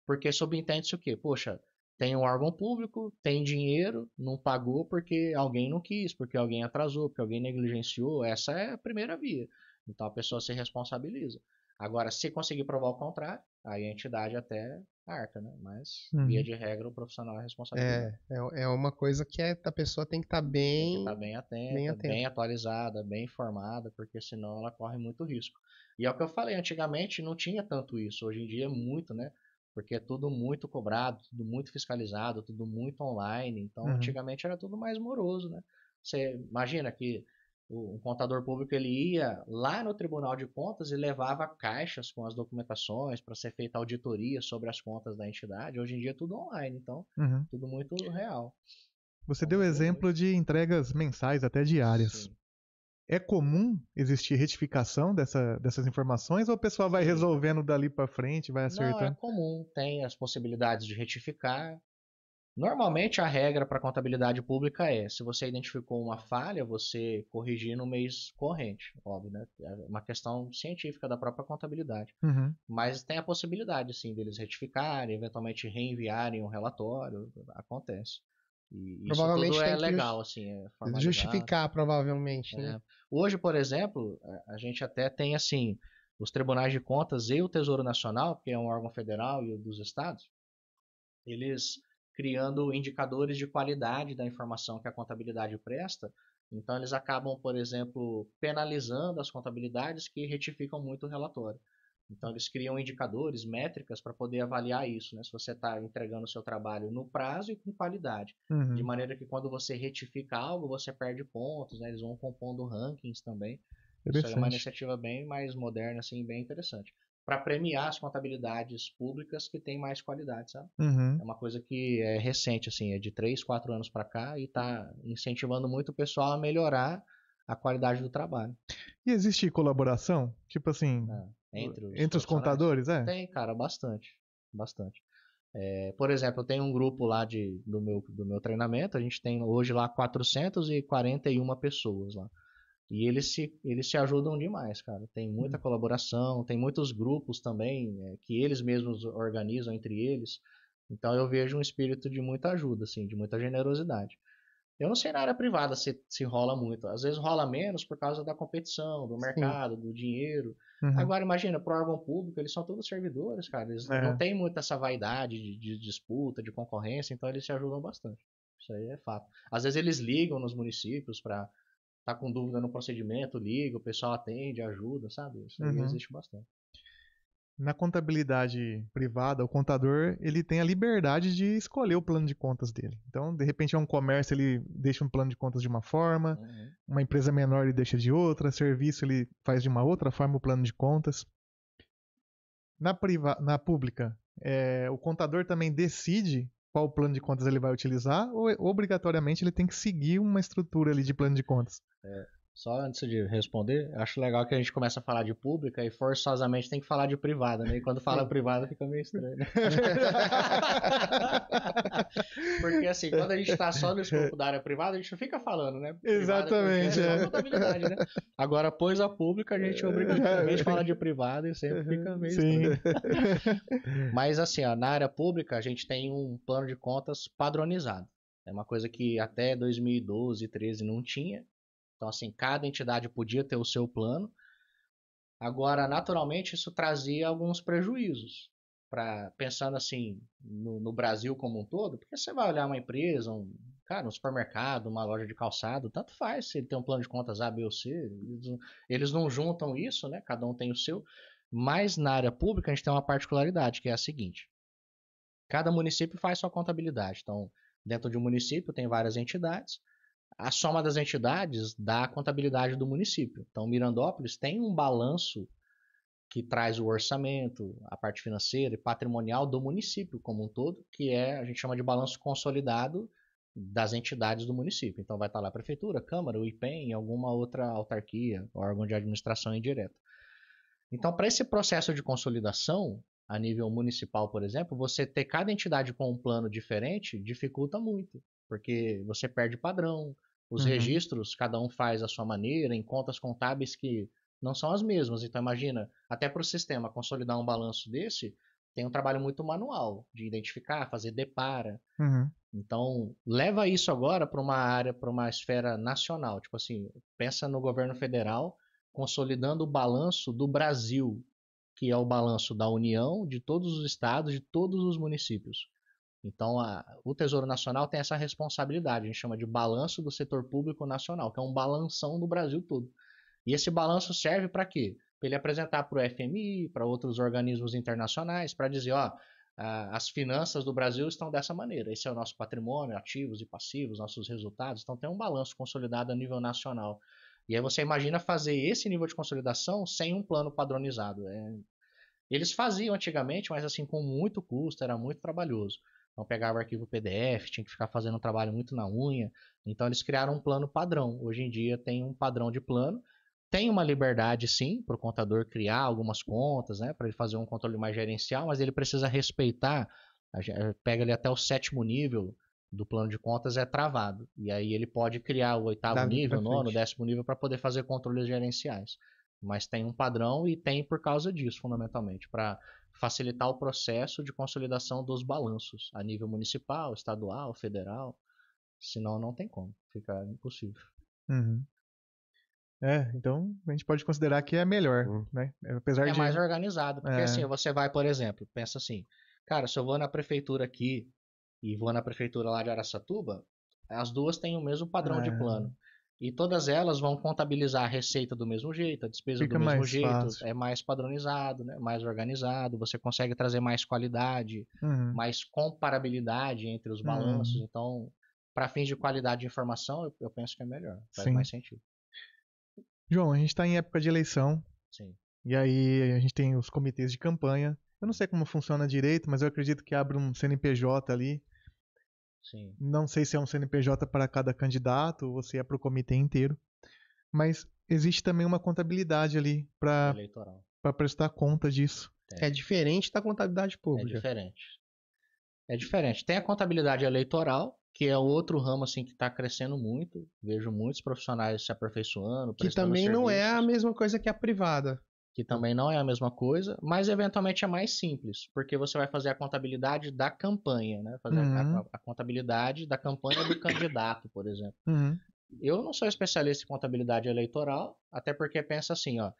Porque subentende-se o quê? Poxa, tem um órgão público, tem dinheiro, não pagou porque alguém não quis, porque alguém atrasou, porque alguém negligenciou. Essa é a primeira via. Então a pessoa se responsabiliza. Agora, se conseguir provar o contrário, aí a entidade até arca, né? Mas, via de regra, o profissional é responsabilizado. É uma coisa que a pessoa tem que estar Tem que bem, estar bem atenta, bem atenta. bem atualizada, bem informada, porque senão ela corre muito risco. E é o que eu falei, antigamente não tinha tanto isso, hoje em dia é muito, né? Porque é tudo muito cobrado, tudo muito fiscalizado, tudo muito online. Então, antigamente era tudo mais moroso, né? Você imagina que um contador público ele ia lá no Tribunal de Contas e levava caixas com as documentações para ser feita auditoria sobre as contas da entidade. Hoje em dia é tudo online, então tudo muito real. Você Então, deu mudou exemplo muito. de entregas mensais, até diárias. Sim. É comum existir retificação dessas informações ou o pessoal vai resolvendo dali para frente, vai Não, é acertando? comum, tem as possibilidades de retificar. Normalmente a regra para contabilidade pública é, se você identificou uma falha, você corrigir no mês corrente, óbvio, né? É uma questão científica da própria contabilidade. Mas tem a possibilidade, sim, deles retificarem, eventualmente reenviarem um relatório, acontece. E isso tudo Provavelmente é tem que legal, assim, é formalizado. justificar, provavelmente, né? Hoje, por exemplo, a gente até tem, assim, os tribunais de contas e o Tesouro Nacional, que é um órgão federal e o dos estados, eles criando indicadores de qualidade da informação que a contabilidade presta. Então, eles acabam, por exemplo, penalizando as contabilidades que retificam muito o relatório. Então, eles criam indicadores, métricas para poder avaliar isso, né? Se você está entregando o seu trabalho no prazo e com qualidade. De maneira que quando você retifica algo, você perde pontos, né? Eles vão compondo rankings também. Isso aí é uma Interessante. iniciativa bem mais moderna, assim, bem interessante. Para premiar as contabilidades públicas que têm mais qualidade, sabe? É uma coisa que é recente, assim, é de 3, 4 anos para cá e está incentivando muito o pessoal a melhorar a qualidade do trabalho. E existe colaboração? Tipo assim, Entre os entre os profissionais? contadores, é? Tem, cara, bastante. Bastante. Por exemplo, eu tenho um grupo lá do meu treinamento, a gente tem hoje lá 441 pessoas lá. E eles se ajudam demais, cara. Tem muita colaboração, tem muitos grupos também, que eles mesmos organizam entre eles. Então eu vejo um espírito de muita ajuda, assim, de muita generosidade. Eu não sei na área privada se rola muito. Às vezes rola menos por causa da competição, do Sim. mercado, do dinheiro. Agora imagina, pro órgão público, eles são todos servidores, cara. Eles não têm muito essa vaidade de disputa, de concorrência, então eles se ajudam bastante. Isso aí é fato. Às vezes eles ligam nos municípios para tá com dúvida no procedimento, liga, o pessoal atende, ajuda, sabe? Isso aí existe bastante. Na contabilidade privada, o contador ele tem a liberdade de escolher o plano de contas dele. Então, de repente, é um comércio, ele deixa um plano de contas de uma forma, uma empresa menor ele deixa de outra, serviço ele faz de uma outra forma o plano de contas. Na pública, o contador também decide qual plano de contas ele vai utilizar ou obrigatoriamente ele tem que seguir uma estrutura ali de plano de contas? Só antes de responder, acho legal que a gente começa a falar de pública e forçosamente tem que falar de privada, né? E quando fala privada fica meio estranho. Né? Porque assim, quando a gente tá só no escopo da área privada, a gente não fica falando, né? Exatamente. É só contabilidade, né? Agora, pois a pública, a gente obrigatoriamente fala de privada e sempre fica meio estranho. Mas assim, ó, na área pública, a gente tem um plano de contas padronizado. É uma coisa que até 2012, 2013 não tinha. Então, assim, cada entidade podia ter o seu plano. Agora, naturalmente, isso trazia alguns prejuízos. Pensando assim, no Brasil como um todo, porque você vai olhar uma empresa, um supermercado, uma loja de calçado, tanto faz se ele tem um plano de contas A, B ou C. Eles não juntam isso, né? Cada um tem o seu. Mas na área pública, a gente tem uma particularidade, que é a seguinte. Cada município faz sua contabilidade. Então, dentro de um município tem várias entidades. A soma das entidades dá a contabilidade do município. Então, Mirandópolis tem um balanço que traz o orçamento, a parte financeira e patrimonial do município como um todo, que a gente chama de balanço consolidado das entidades do município. Então, vai estar lá a prefeitura, a Câmara, o IPEM e alguma outra autarquia, órgão de administração indireta. Então, para esse processo de consolidação, a nível municipal, por exemplo, você ter cada entidade com um plano diferente dificulta muito. porque você perde padrão, os Uhum. registros, cada um faz à sua maneira, em contas contábeis que não são as mesmas. Então, imagina, até para o sistema consolidar um balanço desse, tem um trabalho muito manual de identificar, fazer depara. Uhum. Então, leva isso agora para uma área, para uma esfera nacional. Tipo assim, pensa no governo federal consolidando o balanço do Brasil, que é o balanço da União, de todos os estados, de todos os municípios. Então, o Tesouro Nacional tem essa responsabilidade, a gente chama de balanço do setor público nacional, que é um balanção do Brasil todo. E esse balanço serve para quê? Para ele apresentar para o FMI, para outros organismos internacionais, para dizer, ó, as finanças do Brasil estão dessa maneira. Esse é o nosso patrimônio, ativos e passivos, nossos resultados. Então tem um balanço consolidado a nível nacional. E aí você imagina fazer esse nível de consolidação sem um plano padronizado. Eles faziam antigamente, mas assim com muito custo, era muito trabalhoso. Então pegava o arquivo PDF, tinha que ficar fazendo um trabalho muito na unha. Então eles criaram um plano padrão. Hoje em dia tem um padrão de plano. Tem uma liberdade, sim, para o contador criar algumas contas, né, para ele fazer um controle mais gerencial, mas ele precisa respeitar, pega ele até o 7º nível do plano de contas, é travado. E aí ele pode criar o 8º nível, o 9º, o 10º nível para poder fazer controles gerenciais. Mas tem um padrão e tem por causa disso, fundamentalmente, para facilitar o processo de consolidação dos balanços a nível municipal, estadual, federal. Senão não tem como, fica impossível. Uhum. Então a gente pode considerar que é melhor, né? Apesar de... mais organizado, porque assim, você vai, por exemplo, pensa assim, cara, se eu vou na prefeitura aqui e vou na prefeitura lá de Araçatuba, as duas têm o mesmo padrão de plano. E todas elas vão contabilizar a receita do mesmo jeito, a despesa Fica do mesmo mais jeito, fácil. é mais padronizado, né? Mais organizado, você consegue trazer mais qualidade, Uhum. mais comparabilidade entre os balanços. Uhum. Então, para fins de qualidade de informação, eu penso que é melhor, faz Sim. mais sentido. João, a gente está em época de eleição. Sim. E aí a gente tem os comitês de campanha. Eu não sei como funciona direito, mas eu acredito que abre um CNPJ ali. Sim. Não sei se é um CNPJ para cada candidato ou se é para o comitê inteiro. Mas existe também uma contabilidade ali para prestar conta disso. É diferente da contabilidade É pública. diferente. É diferente. Tem a contabilidade eleitoral, que é outro ramo assim que está crescendo muito. Vejo muitos profissionais se aperfeiçoando, Que também não é a mesma coisa que a privada. Que também não é a mesma coisa, mas eventualmente é mais simples, porque você vai fazer a contabilidade da campanha, né? Fazer a contabilidade da campanha do candidato, por exemplo. Uhum. Eu não sou especialista em contabilidade eleitoral, até porque pensa assim, ó,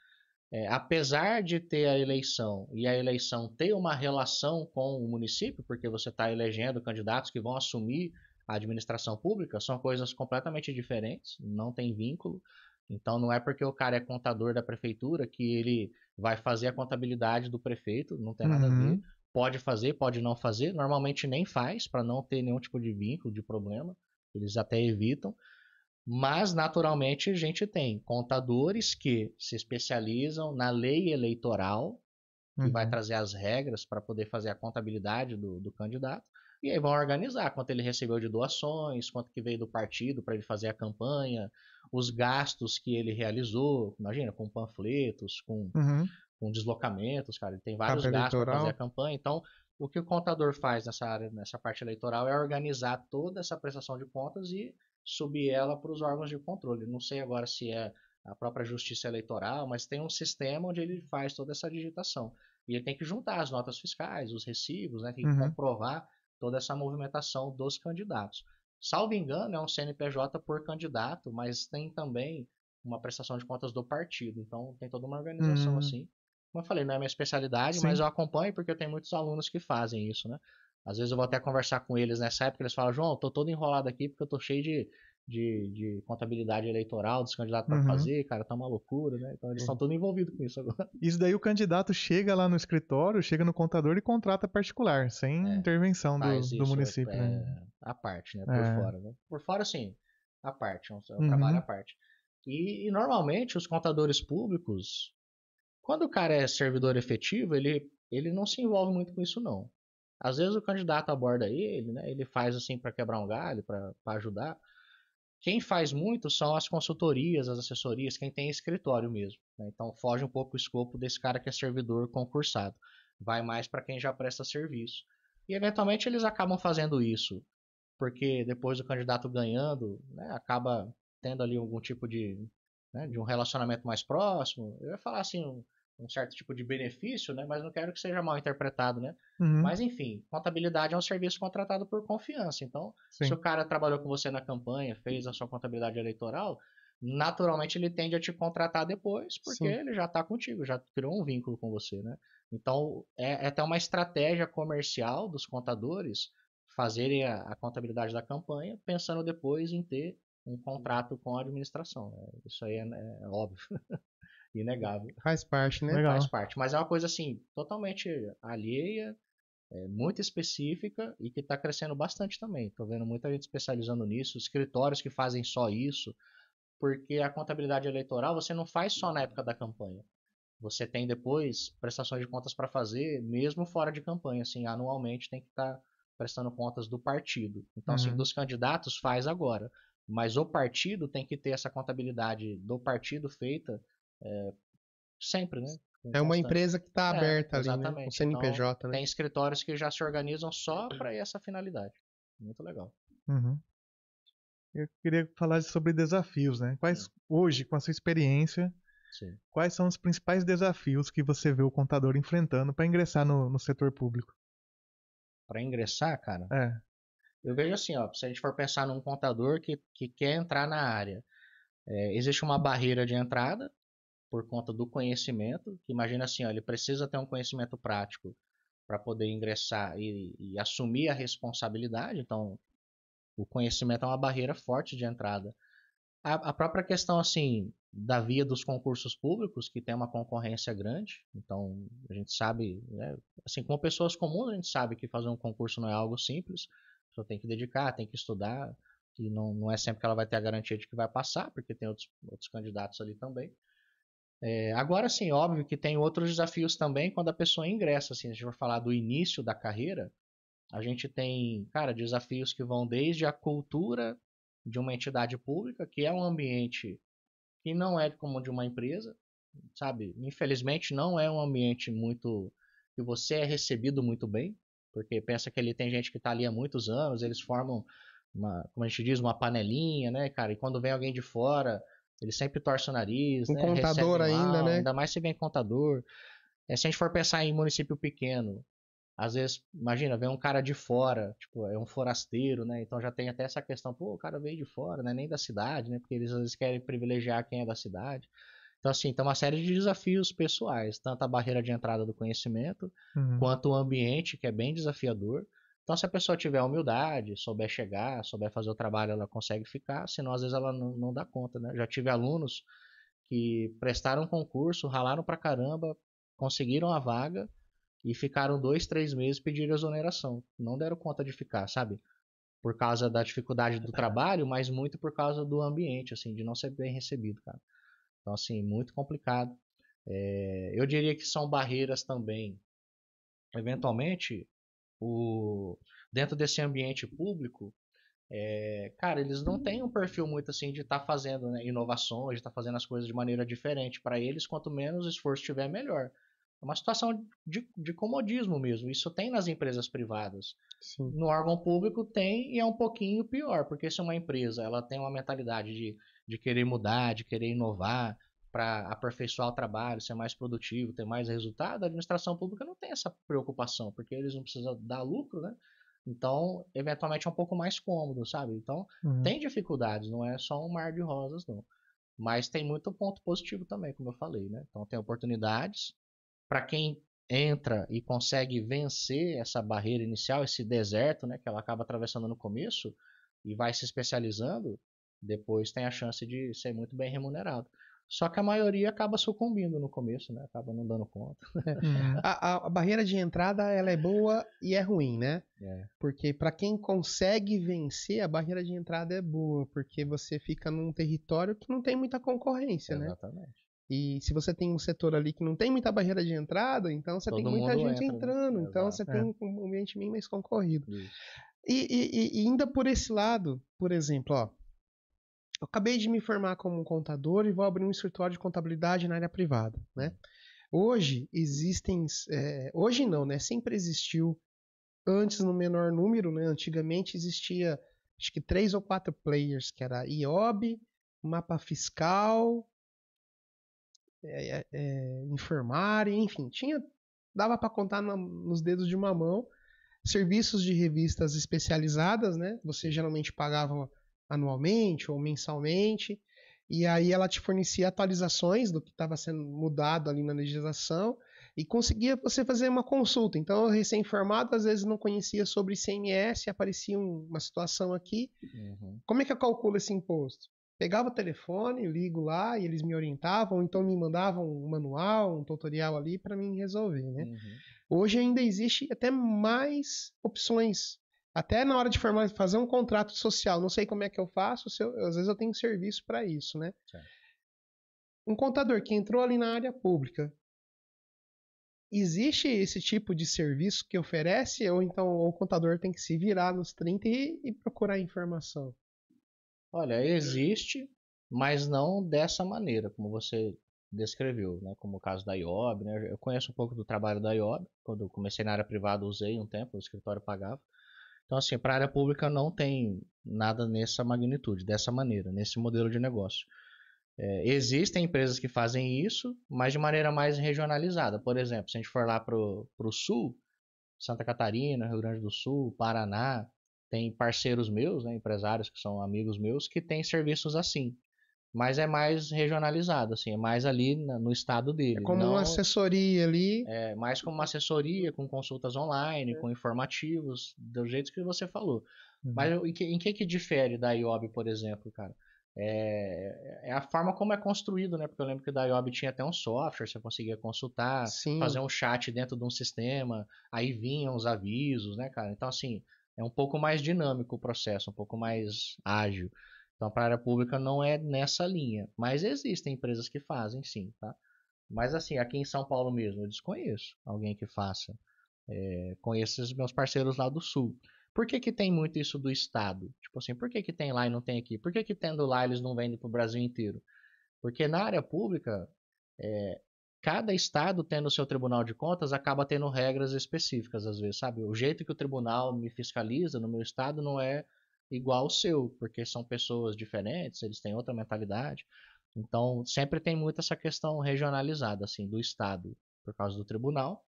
apesar de ter a eleição e a eleição ter uma relação com o município, porque você está elegendo candidatos que vão assumir a administração pública, são coisas completamente diferentes, não tem vínculo. Então não é porque o cara é contador da prefeitura que ele vai fazer a contabilidade do prefeito, não tem nada a ver. Pode fazer, pode não fazer, normalmente nem faz, para não ter nenhum tipo de vínculo, de problema, eles até evitam. Mas, naturalmente, a gente tem contadores que se especializam na lei eleitoral, que vai trazer as regras para poder fazer a contabilidade do candidato, e aí vão organizar quanto ele recebeu de doações, quanto que veio do partido para ele fazer a campanha, os gastos que ele realizou, imagina, com panfletos, com deslocamentos, cara, ele tem vários gastos para fazer a campanha, então o que o contador faz nessa parte eleitoral é organizar toda essa prestação de contas e subir ela para os órgãos de controle. Não sei agora se é a própria Justiça Eleitoral, mas tem um sistema onde ele faz toda essa digitação. E ele tem que juntar as notas fiscais, os recibos, né? Tem que comprovar toda essa movimentação dos candidatos. Salvo engano, é um CNPJ por candidato, mas tem também uma prestação de contas do partido. Então tem toda uma organização assim. Como eu falei, não é minha especialidade, mas eu acompanho porque eu tenho muitos alunos que fazem isso, né? Às vezes eu vou até conversar com eles nessa época, eles falam, João, eu tô todo enrolado aqui porque eu tô cheio de contabilidade eleitoral dos candidatos para fazer, cara, tá uma loucura, né? Então eles estão todos envolvidos com isso agora. Isso daí o candidato chega lá no escritório, chega no contador e contrata particular, sem intervenção do município. Né? A parte, né? Por fora, né? Por fora, sim, a parte, é um trabalho à parte. E normalmente os contadores públicos, quando o cara é servidor efetivo, ele não se envolve muito com isso, não. Às vezes o candidato aborda ele, né? Ele faz assim para quebrar um galho, para ajudar. Quem faz muito são as consultorias, as assessorias, quem tem escritório mesmo. Né? Então foge um pouco o escopo desse cara que é servidor concursado. Vai mais para quem já presta serviço. E eventualmente eles acabam fazendo isso porque depois o candidato ganhando, né, acaba tendo ali algum tipo de, né, de um relacionamento mais próximo. Eu ia falar assim, um certo tipo de benefício, né, mas não quero que seja mal interpretado, né? Uhum, Mas enfim, contabilidade é um serviço contratado por confiança. Então, se sim, o cara trabalhou com você na campanha, fez a sua contabilidade eleitoral, naturalmente ele tende a te contratar depois, porque sim. ele já está contigo, já criou um vínculo com você, né? Então, é até uma estratégia comercial dos contadores fazerem a contabilidade da campanha, pensando depois em ter um contrato com a administração, né? Isso aí é óbvio, inegável, Faz parte, né? faz legal. parte. Mas é uma coisa assim, totalmente alheia, muito específica e que está crescendo bastante também. Estou vendo muita gente especializando nisso, escritórios que fazem só isso, porque a contabilidade eleitoral você não faz só na época da campanha. Você tem depois prestações de contas para fazer, mesmo fora de campanha, assim, anualmente tem que estar prestando contas do partido. Então, assim, Uhum. dos candidatos faz agora, mas o partido tem que ter essa contabilidade do partido feita sempre, né? Com É uma constância. empresa que está aberta ali, né? Um Exatamente. Então, CNPJ, né? tem escritórios que já se organizam só para essa finalidade. Muito legal. Uhum. Eu queria falar sobre desafios, né? Quais, hoje, com a sua experiência, Sim. quais são os principais desafios que você vê o contador enfrentando para ingressar no setor público? Para ingressar, cara, É. eu vejo assim, ó, se a gente for pensar num contador que quer entrar na área, existe uma barreira de entrada por conta do conhecimento, que imagina assim, ó, ele precisa ter um conhecimento prático para poder ingressar e assumir a responsabilidade, então o conhecimento é uma barreira forte de entrada. A própria questão assim da via dos concursos públicos, que tem uma concorrência grande, então a gente sabe, né, assim, como pessoas comuns, a gente sabe que fazer um concurso não é algo simples, a pessoa tem que dedicar, tem que estudar, e não é sempre que ela vai ter a garantia de que vai passar, porque tem outros candidatos ali também. Agora sim, óbvio que tem outros desafios também quando a pessoa ingressa, assim, se a gente for falar do início da carreira, a gente tem, cara, desafios que vão desde a cultura de uma entidade pública, que é um ambiente que não é como de uma empresa, sabe? Infelizmente não é um ambiente muito que você é recebido muito bem, porque pensa que ele tem gente que está ali há muitos anos, eles formam uma, como a gente diz, uma panelinha, né, cara? E quando vem alguém de fora, ele sempre torce o nariz, Um né? contador Recebe ainda, mal, né? ainda mais se vem contador. Se a gente for pensar em município pequeno, às vezes, imagina, vem um cara de fora, tipo, é um forasteiro, né? Então já tem até essa questão, pô, o cara veio de fora, né? Nem da cidade, né? Porque eles às vezes querem privilegiar quem é da cidade. Então, assim, tem uma série de desafios pessoais, tanto a barreira de entrada do conhecimento, Uhum. quanto o ambiente, que é bem desafiador. Então, se a pessoa tiver humildade, souber chegar, souber fazer o trabalho, ela consegue ficar, senão às vezes ela não dá conta, né? Já tive alunos que prestaram concurso, ralaram pra caramba, conseguiram a vaga, e ficaram 2, 3 meses pedindo exoneração. Não deram conta de ficar, sabe? Por causa da dificuldade do trabalho, mas muito por causa do ambiente, assim, de não ser bem recebido, cara. Então, assim, muito complicado. Eu diria que são barreiras também. Eventualmente, dentro desse ambiente público, cara, eles não têm um perfil muito assim de estar fazendo, né, inovações, de estar fazendo as coisas de maneira diferente. Para eles, quanto menos esforço tiver, melhor. É uma situação de comodismo mesmo. Isso tem nas empresas privadas. Sim. No órgão público tem e é um pouquinho pior, porque se uma empresa ela tem uma mentalidade de querer mudar, de querer inovar, para aperfeiçoar o trabalho, ser mais produtivo, ter mais resultado, a administração pública não tem essa preocupação, porque eles não precisam dar lucro, né? Então, eventualmente é um pouco mais cômodo, sabe? Então, Uhum. tem dificuldades, não é só um mar de rosas, não. Mas tem muito ponto positivo também, como eu falei, né? Então, tem oportunidades. Para quem entra e consegue vencer essa barreira inicial, esse deserto, né, que ela acaba atravessando no começo e vai se especializando, depois tem a chance de ser muito bem remunerado. Só que a maioria acaba sucumbindo no começo, né? Acaba não dando conta. Uhum. A barreira de entrada, ela é boa e é ruim, né? É, Porque para quem consegue vencer, a barreira de entrada é boa, porque você fica num território que não tem muita concorrência, né? exatamente. E se você tem um setor ali que não tem muita barreira de entrada, então você tem Todo muita mundo gente entra, né? entrando, então Exato. você É. tem um ambiente bem mais concorrido. Isso. E ainda por esse lado, por exemplo, ó, eu acabei de me formar como um contador e vou abrir um escritório de contabilidade na área privada, né? Hoje existem, hoje não, né? Sempre existiu antes no menor número, né? Antigamente existia acho que 3 ou 4 players, que era IOB, Mapa Fiscal, Informário, enfim, dava para contar nos dedos de uma mão. Serviços de revistas especializadas, né? Você geralmente pagava anualmente ou mensalmente, e aí ela te fornecia atualizações do que estava sendo mudado ali na legislação e conseguia você fazer uma consulta. Então, eu recém-formado, às vezes não conhecia sobre ICMS, aparecia uma situação aqui. Como é que eu calculo esse imposto? Pegava o telefone, ligo lá e eles me orientavam, ou então me mandavam um manual, um tutorial ali para mim resolver, né? Hoje ainda existe até mais opções. Até na hora de fazer um contrato social, não sei como é que eu faço, às vezes eu tenho serviço para isso, né? Certo. Um contador que entrou ali na área pública, existe esse tipo de serviço que oferece, ou então o contador tem que se virar nos 30 e procurar informação? Olha, existe, mas não dessa maneira, como você descreveu, né? Como o caso da IOB, né? Eu conheço um pouco do trabalho da IOB. Quando eu comecei na área privada, usei um tempo, o escritório pagava. Então, assim, para a área pública não tem nada nessa magnitude, dessa maneira, nesse modelo de negócio. Existem empresas que fazem isso, mas de maneira mais regionalizada. Por exemplo, se a gente for lá para o sul, Santa Catarina, Rio Grande do Sul, Paraná, tem parceiros meus, né, empresários que são amigos meus, que têm serviços assim. Mas é mais regionalizado, assim, é mais ali no estado dele. É como não, uma assessoria ali. É mais como uma assessoria, com consultas online, com informativos, do jeito que você falou. Mas em que difere da IOB, por exemplo, cara? É a forma como é construído, né? Porque eu lembro que da IOB tinha até um software, você conseguia consultar, Sim. fazer um chat dentro de um sistema, aí vinham os avisos, né, cara? Então, assim, é um pouco mais dinâmico o processo, um pouco mais ágil. Então, para a área pública não é nessa linha. Mas existem empresas que fazem, sim, tá? Mas, assim, aqui em São Paulo mesmo, eu desconheço alguém que faça. Conheço os meus parceiros lá do Sul. Por que tem muito isso do Estado? Tipo assim, por que tem lá e não tem aqui? Por que tendo lá eles não vendem para o Brasil inteiro? Porque na área pública, cada estado tendo o seu tribunal de contas acaba tendo regras específicas às vezes, sabe? O jeito que o tribunal me fiscaliza no meu estado não é igual ao seu, porque são pessoas diferentes, eles têm outra mentalidade. Então, sempre tem muito essa questão regionalizada, assim, do estado, por causa do tribunal.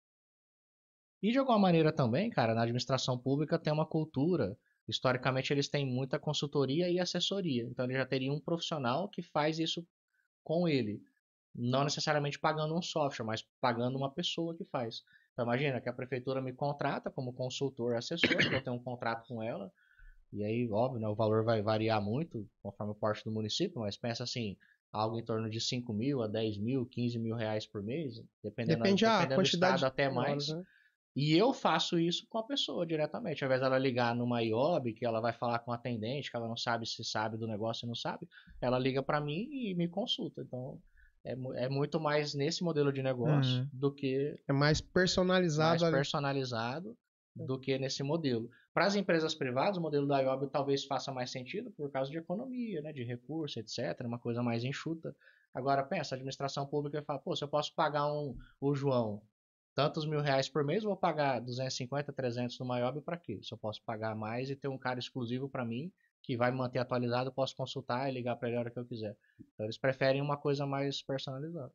E de alguma maneira também, cara, na administração pública tem uma cultura. Historicamente, eles têm muita consultoria e assessoria. Então, ele já teria um profissional que faz isso com ele. Não necessariamente pagando um software, mas pagando uma pessoa que faz. Então, imagina que a prefeitura me contrata como consultor assessor, eu tenho um contrato com ela. E aí, óbvio, né, o valor vai variar muito conforme o porte do município, mas pensa assim, algo em torno de 5 mil a 10 mil, 15 mil reais por mês, dependendo a do quantidade estado até de horas, mais. né? E eu faço isso com a pessoa diretamente. Ao invés dela ligar numa IOB, que ela vai falar com a atendente, que ela não sabe se sabe do negócio ou não sabe, ela liga para mim e me consulta. Então, é muito mais nesse modelo de negócio do que É mais personalizado. do que nesse modelo. Para as empresas privadas, o modelo da IOB talvez faça mais sentido por causa de economia, né, de recurso, etc. Uma coisa mais enxuta. Agora, pensa, a administração pública fala, pô, se eu posso pagar o João tantos mil reais por mês, eu vou pagar 250, 300 no IOB para quê? Se eu posso pagar mais e ter um cara exclusivo para mim, que vai me manter atualizado, eu posso consultar e ligar para ele a hora que eu quiser. Então, eles preferem uma coisa mais personalizada.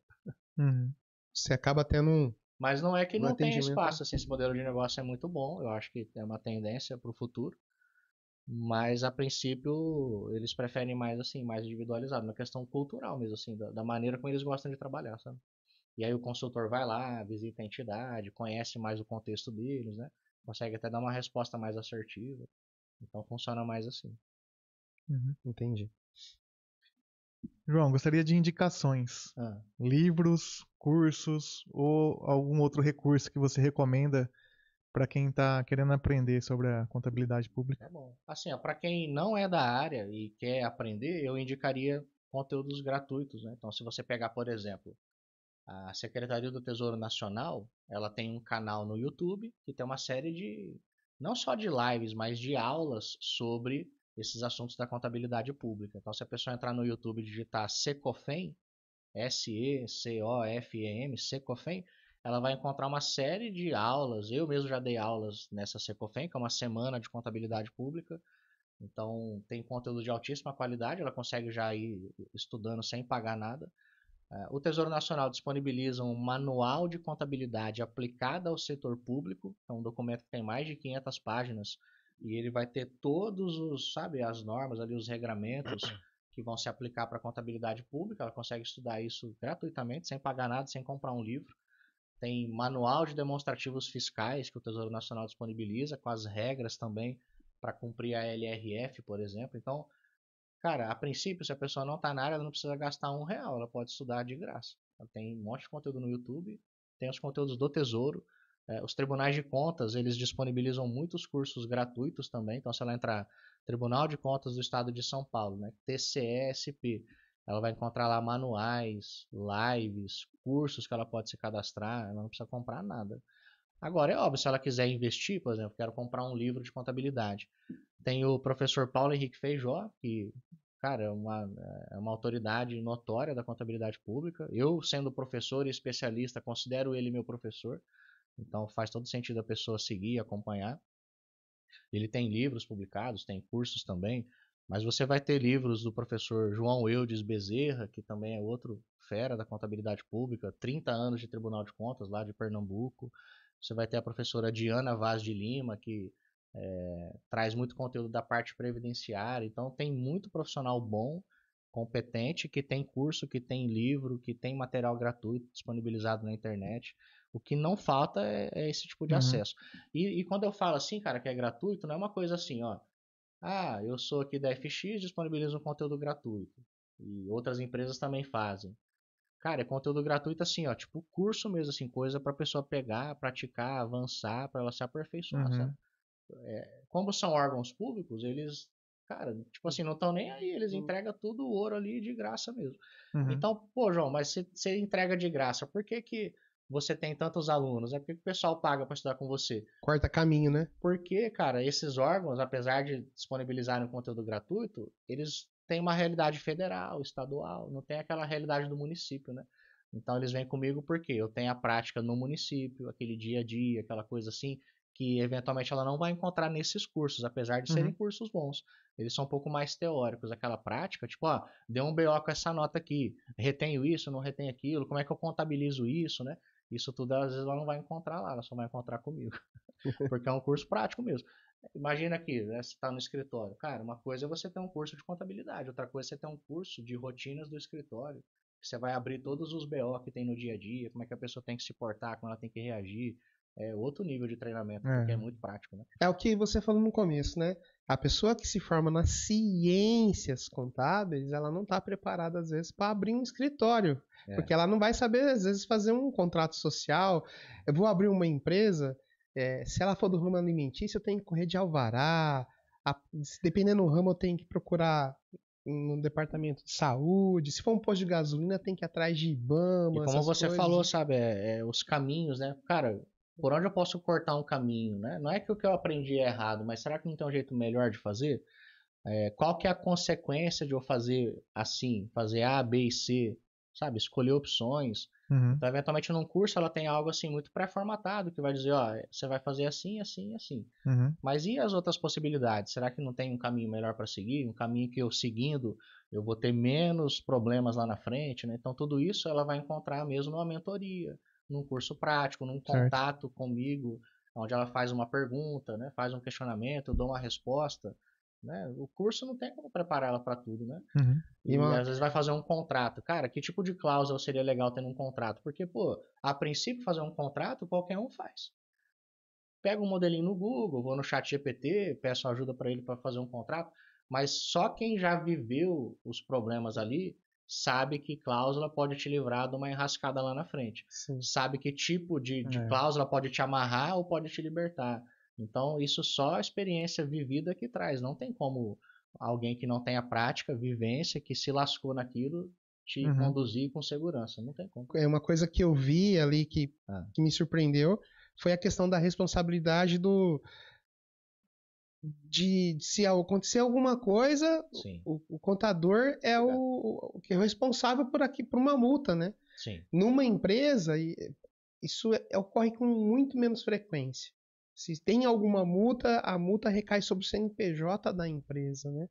Você acaba tendo Mas não é que não tenha atendimento. espaço, assim, esse modelo de negócio é muito bom, eu acho que é uma tendência para o futuro, mas a princípio eles preferem mais assim, mais individualizado, uma questão cultural mesmo, assim, da maneira como eles gostam de trabalhar, sabe? E aí o consultor vai lá, visita a entidade, conhece mais o contexto deles, né? Consegue até dar uma resposta mais assertiva, então funciona mais assim. Entendi. João, gostaria de indicações. Livros, cursos ou algum outro recurso que você recomenda para quem está querendo aprender sobre a contabilidade pública? Tá bom. Assim, para quem não é da área e quer aprender, eu indicaria conteúdos gratuitos, né? Então, se você pegar, por exemplo, a Secretaria do Tesouro Nacional, ela tem um canal no YouTube que tem uma série de, não só de lives, mas de aulas sobre esses assuntos da contabilidade pública. Então, se a pessoa entrar no YouTube e digitar Secofem, Secofem, Secofem, ela vai encontrar uma série de aulas. Eu mesmo já dei aulas nessa Secofem, que é uma semana de contabilidade pública. Então, tem conteúdo de altíssima qualidade, ela consegue já ir estudando sem pagar nada. O Tesouro Nacional disponibiliza um manual de contabilidade aplicada ao setor público, é um documento que tem mais de 500 páginas, e ele vai ter todos os, sabe, as normas ali, os regramentos que vão se aplicar para a contabilidade pública. Ela consegue estudar isso gratuitamente, sem pagar nada, sem comprar um livro. Tem manual de demonstrativos fiscais que o Tesouro Nacional disponibiliza, com as regras também para cumprir a LRF, por exemplo. Então, cara, a princípio, se a pessoa não está na área, ela não precisa gastar R$1, ela pode estudar de graça. Ela tem um monte de conteúdo no YouTube, tem os conteúdos do Tesouro. Os tribunais de contas, eles disponibilizam muitos cursos gratuitos também. Então, se ela entrar Tribunal de Contas do Estado de São Paulo, né, TCE-SP, ela vai encontrar lá manuais, lives, cursos que ela pode se cadastrar, ela não precisa comprar nada. Agora, é óbvio, se ela quiser investir, por exemplo, quero comprar um livro de contabilidade. Tem o professor Paulo Henrique Feijó, que, cara, é uma autoridade notória da contabilidade pública. Eu, sendo professor e especialista, considero ele meu professor. Então, faz todo sentido a pessoa seguir e acompanhar. Ele tem livros publicados, tem cursos também. Mas você vai ter livros do professor João Eudes Bezerra, que também é outro fera da contabilidade pública, 30 anos de Tribunal de Contas lá de Pernambuco. Você vai ter a professora Diana Vaz de Lima, que traz muito conteúdo da parte previdenciária. Então tem muito profissional bom, competente, que tem curso, que tem livro, que tem material gratuito disponibilizado na internet. O que não falta é esse tipo de acesso. E quando eu falo assim, cara, que é gratuito, não é uma coisa assim, ó. Ah, eu sou aqui da FX, disponibilizo um conteúdo gratuito. E outras empresas também fazem. Cara, é conteúdo gratuito assim, ó, tipo curso mesmo, assim, coisa pra pessoa pegar, praticar, avançar, pra ela se aperfeiçoar, sabe? Como são órgãos públicos, eles, cara, tipo assim, não estão nem aí, eles entregam tudo o ouro ali de graça mesmo. Então, pô, João, mas você entrega de graça, por que que você tem tantos alunos? É porque o pessoal paga para estudar com você. Corta caminho, né? Porque, cara, esses órgãos, apesar de disponibilizarem conteúdo gratuito, eles têm uma realidade federal, estadual, não tem aquela realidade do município, né? Então eles vêm comigo porque eu tenho a prática no município, aquele dia a dia, aquela coisa assim, que eventualmente ela não vai encontrar nesses cursos, apesar de serem cursos bons. Eles são um pouco mais teóricos, aquela prática, tipo, ó, deu um BO com essa nota aqui, retenho isso, não retenho aquilo, como é que eu contabilizo isso, né? Isso tudo às vezes ela não vai encontrar lá, ela só vai encontrar comigo. Porque é um curso prático mesmo. Imagina aqui, né, você está no escritório. Cara, uma coisa é você ter um curso de contabilidade, outra coisa é você ter um curso de rotinas do escritório. Que você vai abrir todos os BO que tem no dia a dia, como é que a pessoa tem que se portar, como ela tem que reagir. É outro nível de treinamento, porque é muito prático, né? É o que você falou no começo, né? A pessoa que se forma nas ciências contábeis, ela não está preparada, às vezes, para abrir um escritório. Porque ela não vai saber, às vezes, fazer um contrato social. Eu vou abrir uma empresa, se ela for do ramo alimentício, eu tenho que correr de alvará. Dependendo do ramo, eu tenho que procurar no departamento de saúde. Se for um posto de gasolina, tem que ir atrás de IBAMA. E como você falou, sabe, os caminhos, né? Cara, por onde eu posso cortar um caminho, né? Não é que o que eu aprendi é errado, mas será que não tem um jeito melhor de fazer? Qual que é a consequência de eu fazer assim, fazer A, B e C, sabe? Escolher opções. Então, eventualmente, num curso ela tem algo assim muito pré-formatado, que vai dizer, ó, você vai fazer assim, assim, assim. Mas e as outras possibilidades? Será que não tem um caminho melhor para seguir? Um caminho que eu seguindo, eu vou ter menos problemas lá na frente, né? Então, tudo isso ela vai encontrar mesmo numa mentoria, num curso prático, num contato comigo, onde ela faz uma pergunta, né? Faz um questionamento, eu dou uma resposta. Né? O curso não tem como preparar ela para tudo, né? E às vezes vai fazer um contrato. Cara, que tipo de cláusula seria legal ter num contrato? Porque, pô, a princípio fazer um contrato qualquer um faz. Pega um modelinho no Google, vou no ChatGPT, peço ajuda para ele para fazer um contrato, mas só quem já viveu os problemas ali sabe que cláusula pode te livrar de uma enrascada lá na frente. Sim. Sabe que tipo de cláusula pode te amarrar ou pode te libertar. Então, isso só a experiência vivida que traz. Não tem como alguém que não tenha prática, vivência, que se lascou naquilo, te conduzir com segurança. Não tem como. É uma coisa que eu vi ali que me surpreendeu, foi a questão da responsabilidade de se acontecer alguma coisa, o contador é o que é responsável por uma multa, né? Sim. Numa empresa, isso ocorre com muito menos frequência. Se tem alguma multa, a multa recai sobre o CNPJ da empresa, né?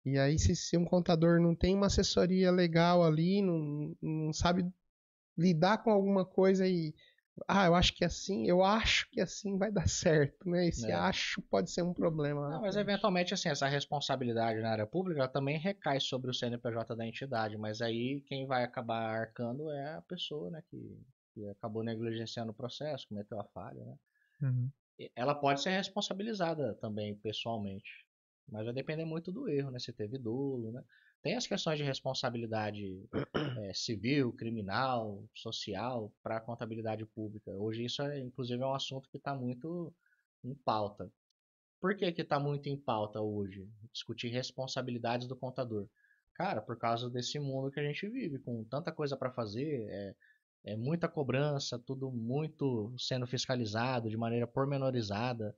E aí, se um contador não tem uma assessoria legal ali, não sabe lidar com alguma coisa e... eu acho que assim vai dar certo, né? Esse acho pode ser um problema. Não, mas eventualmente, assim, essa responsabilidade na área pública ela também recai sobre o CNPJ da entidade, mas aí quem vai acabar arcando é a pessoa, né, que acabou negligenciando o processo, cometeu a falha, né? Uhum. Ela pode ser responsabilizada também pessoalmente, mas vai depender muito do erro, né? Se teve dolo, né? Tem as questões de responsabilidade civil, criminal, social para a contabilidade pública. Hoje isso, inclusive, é um assunto que está muito em pauta. Por que está muito em pauta hoje? Discutir responsabilidades do contador. Cara, por causa desse mundo que a gente vive, com tanta coisa para fazer, muita cobrança, tudo muito sendo fiscalizado de maneira pormenorizada.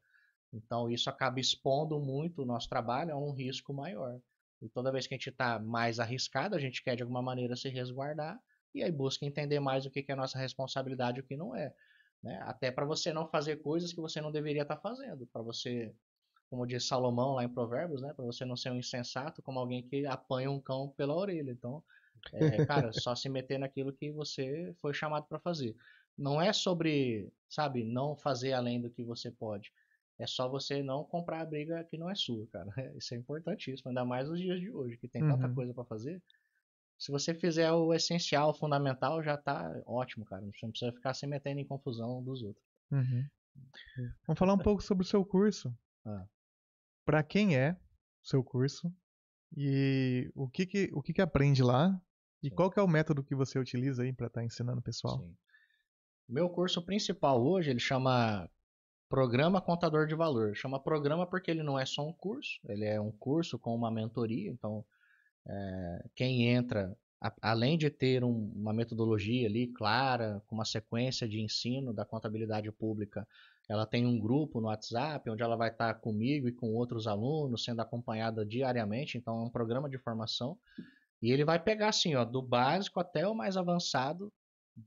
Então isso acaba expondo muito o nosso trabalho a um risco maior. E toda vez que a gente está mais arriscado, a gente quer de alguma maneira se resguardar e aí busca entender mais o que é nossa responsabilidade e o que não é. Né? Até para você não fazer coisas que você não deveria estar fazendo. Para você, como diz Salomão lá em Provérbios, né? Para você não ser um insensato como alguém que apanha um cão pela orelha. Então, cara, só se meter naquilo que você foi chamado para fazer. Não é sobre, sabe, não fazer além do que você pode. É só você não comprar a briga que não é sua, cara. Isso é importantíssimo, ainda mais nos dias de hoje, que tem tanta coisa para fazer. Se você fizer o essencial, o fundamental, já tá ótimo, cara. Você não precisa ficar se metendo em confusão dos outros. Uhum. Vamos falar um pouco sobre o seu curso. Para quem é o seu curso e o que aprende lá e Sim. qual que é o método que você utiliza aí para estar ensinando o pessoal? Sim. Meu curso principal hoje, ele chama Programa Contador de Valor. Chama programa porque ele não é só um curso, ele é um curso com uma mentoria. Então, quem entra, além de ter uma metodologia ali clara, com uma sequência de ensino da contabilidade pública, ela tem um grupo no WhatsApp, onde ela vai estar comigo e com outros alunos, sendo acompanhada diariamente. Então, é um programa de formação. E ele vai pegar assim, ó, do básico até o mais avançado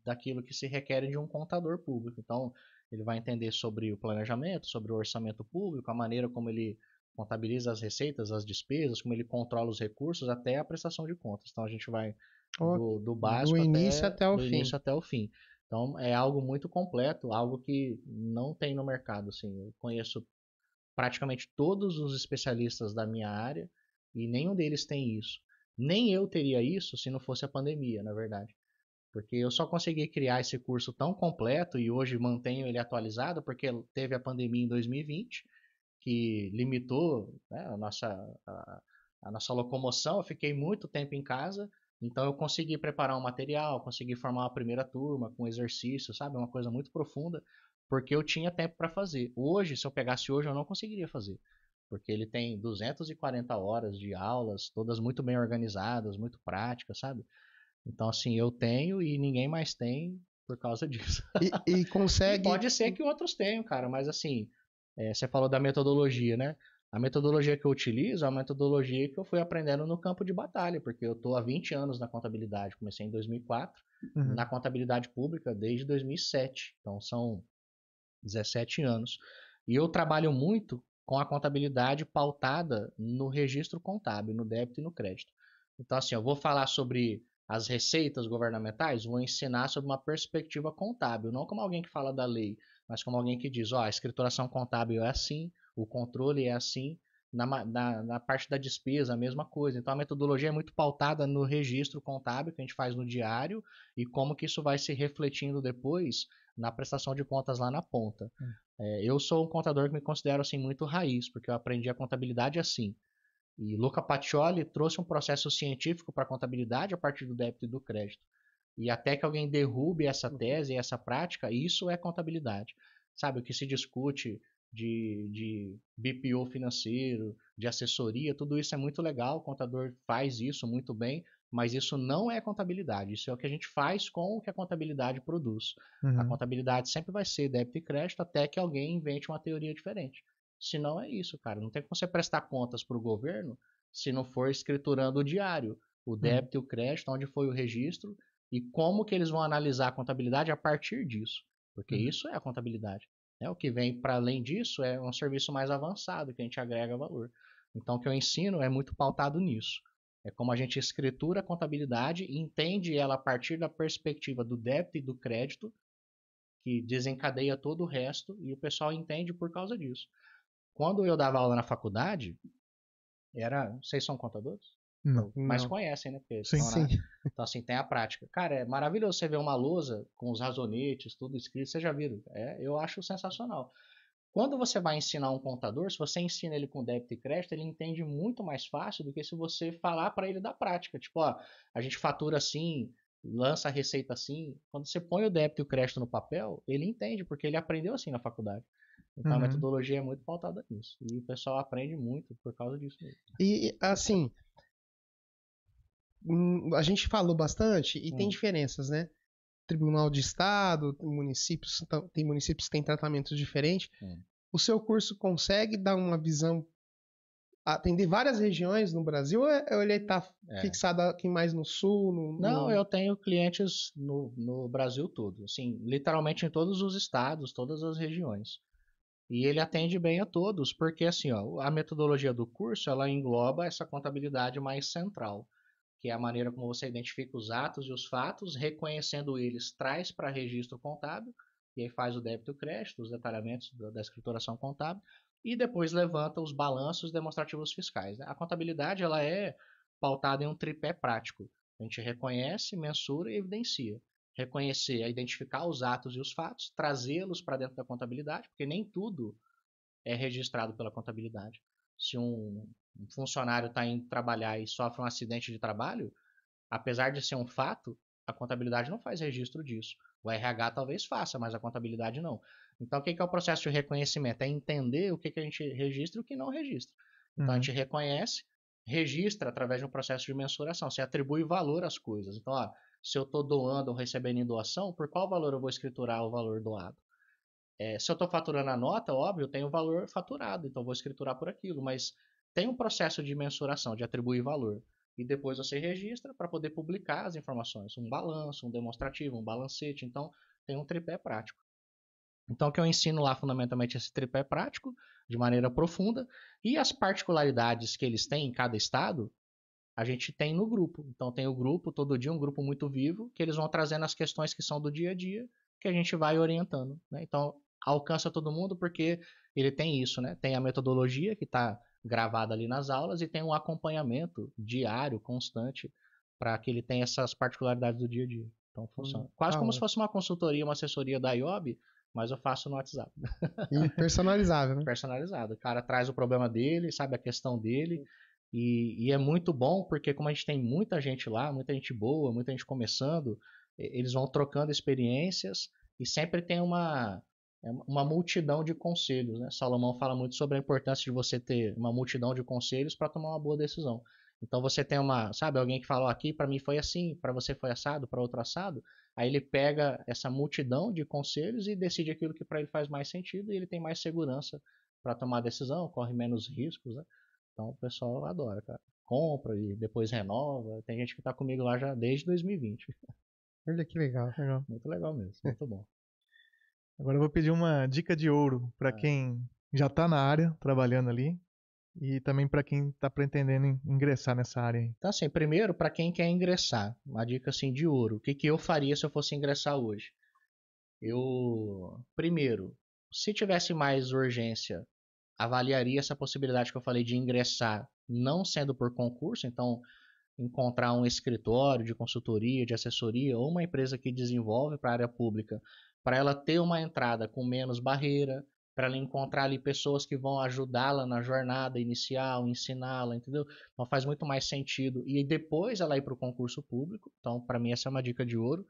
daquilo que se requer de um contador público. Então, ele vai entender sobre o planejamento, sobre o orçamento público, a maneira como ele contabiliza as receitas, as despesas, como ele controla os recursos, até a prestação de contas. Então, a gente vai do básico do início até até o do fim. início até o fim. Então, é algo muito completo, algo que não tem no mercado. Assim, eu conheço praticamente todos os especialistas da minha área e nenhum deles tem isso. Nem eu teria isso se não fosse a pandemia, na verdade. Porque eu só consegui criar esse curso tão completo e hoje mantenho ele atualizado porque teve a pandemia em 2020, que limitou, né, a nossa locomoção. Eu fiquei muito tempo em casa, então eu consegui preparar um material, consegui formar uma primeira turma com exercício, sabe? Uma coisa muito profunda, porque eu tinha tempo para fazer. Hoje, se eu pegasse hoje, eu não conseguiria fazer. Porque ele tem 240 horas de aulas, todas muito bem organizadas, muito práticas, sabe? Então, assim, eu tenho e ninguém mais tem por causa disso. E consegue. E pode ser que outros tenham, cara, mas assim, você falou da metodologia, né? A metodologia que eu utilizo é a metodologia que eu fui aprendendo no campo de batalha, porque eu estou há 20 anos na contabilidade. Comecei em 2004, na contabilidade pública desde 2007. Então, são 17 anos. E eu trabalho muito com a contabilidade pautada no registro contábil, no débito e no crédito. Então, assim, eu vou falar sobre as receitas governamentais, vou ensinar sobre uma perspectiva contábil, não como alguém que fala da lei, mas como alguém que diz, ó, a escrituração contábil é assim, o controle é assim, na parte da despesa a mesma coisa. Então a metodologia é muito pautada no registro contábil que a gente faz no diário e como que isso vai se refletindo depois na prestação de contas lá na ponta. Eu sou um contador que me considero assim muito raiz, porque eu aprendi a contabilidade assim. E Luca Pacioli trouxe um processo científico para a contabilidade a partir do débito e do crédito. E até que alguém derrube essa tese e essa prática, isso é contabilidade. Sabe, o que se discute de BPO financeiro, de assessoria, tudo isso é muito legal, o contador faz isso muito bem, mas isso não é contabilidade, isso é o que a gente faz com o que a contabilidade produz. A contabilidade sempre vai ser débito e crédito até que alguém invente uma teoria diferente. Se não é isso, cara, não tem como você prestar contas para o governo se não for escriturando o diário, o débito e o crédito, onde foi o registro, e como que eles vão analisar a contabilidade a partir disso, porque isso é a contabilidade. Né? O que vem para além disso é um serviço mais avançado, que a gente agrega valor. Então, o que eu ensino é muito pautado nisso. É como a gente escritura a contabilidade e entende ela a partir da perspectiva do débito e do crédito, que desencadeia todo o resto, e o pessoal entende por causa disso. Quando eu dava aula na faculdade, vocês são contadores? Não. Mas Não. conhecem, né? Porque Sim, estão Sim. Então, assim, tem a prática. Cara, é maravilhoso você ver uma lousa com os razonetes, tudo escrito, vocês já viram. Eu acho sensacional. Quando você vai ensinar um contador, se você ensina ele com débito e crédito, ele entende muito mais fácil do que se você falar para ele da prática. Tipo, ó, a gente fatura assim, lança a receita assim. Quando você põe o débito e o crédito no papel, ele entende, porque ele aprendeu assim na faculdade. Então a metodologia é muito pautada nisso. E o pessoal aprende muito por causa disso mesmo. E, assim, a gente falou bastante e tem diferenças, né? Tribunal de Estado, tem municípios que têm tratamentos diferentes. O seu curso consegue dar uma visão, atender várias regiões no Brasil, ou ele está fixado aqui mais no sul? Não, eu tenho clientes no Brasil todo, assim, literalmente em todos os estados, todas as regiões. E ele atende bem a todos, porque assim, ó, a metodologia do curso, ela engloba essa contabilidade mais central, que é a maneira como você identifica os atos e os fatos, reconhecendo eles, traz para registro contábil, e aí faz o débito e o crédito, os detalhamentos da escrituração contábil, e depois levanta os balanços demonstrativos fiscais. Né? A contabilidade ela é pautada em um tripé prático. A gente reconhece, mensura e evidencia. Reconhecer é identificar os atos e os fatos, trazê-los para dentro da contabilidade, porque nem tudo é registrado pela contabilidade. Se um funcionário está indo trabalhar e sofre um acidente de trabalho, apesar de ser um fato, a contabilidade não faz registro disso. O RH talvez faça, mas a contabilidade não. Então, o que é o processo de reconhecimento? É entender o que a gente registra e o que não registra. Então, a gente reconhece, registra através de um processo de mensuração. Você atribui valor às coisas. Então, ó, se eu estou doando ou recebendo em doação, por qual valor eu vou escriturar o valor doado? Se eu estou faturando a nota, óbvio, eu tenho o valor faturado, então vou escriturar por aquilo, mas tem um processo de mensuração, de atribuir valor. E depois você registra para poder publicar as informações, um balanço, um demonstrativo, um balancete, então tem um tripé prático. Então o que eu ensino lá fundamentalmente é esse tripé prático, de maneira profunda, e as particularidades que eles têm em cada estado, a gente tem no grupo. Então tem o grupo, todo dia um grupo muito vivo, que eles vão trazendo as questões que são do dia a dia, que a gente vai orientando. Né? Então alcança todo mundo porque ele tem isso, né? Tem a metodologia que está gravada ali nas aulas e tem um acompanhamento diário, constante, para que ele tenha essas particularidades do dia a dia. Então funciona. Quase como se fosse uma consultoria, uma assessoria da IOB, mas eu faço no WhatsApp. E personalizável, né? Personalizado. O cara traz o problema dele, sabe a questão dele. E é muito bom porque como a gente tem muita gente lá, muita gente boa, muita gente começando, eles vão trocando experiências e sempre tem uma multidão de conselhos. Né? Salomão fala muito sobre a importância de você ter uma multidão de conselhos para tomar uma boa decisão. Então você tem alguém que falou aqui, para mim foi assim, para você foi assado, para outro assado. Aí ele pega essa multidão de conselhos e decide aquilo que para ele faz mais sentido e ele tem mais segurança para tomar a decisão, corre menos riscos, né? Então o pessoal adora, cara. Compra e depois renova. Tem gente que tá comigo lá já desde 2020. Olha que legal. Muito legal mesmo, muito bom. Agora eu vou pedir uma dica de ouro para quem já está na área, trabalhando ali, e também para quem está pretendendo ingressar nessa área aí. Então assim, primeiro, para quem quer ingressar, uma dica assim de ouro. O que eu faria se eu fosse ingressar hoje? Primeiro, se tivesse mais urgência, avaliaria essa possibilidade que eu falei de ingressar não sendo por concurso, então encontrar um escritório de consultoria, de assessoria ou uma empresa que desenvolve para a área pública, para ela ter uma entrada com menos barreira, para ela encontrar ali pessoas que vão ajudá-la na jornada inicial, ensiná-la, entendeu? Então faz muito mais sentido. E depois ela ir para o concurso público, então para mim essa é uma dica de ouro.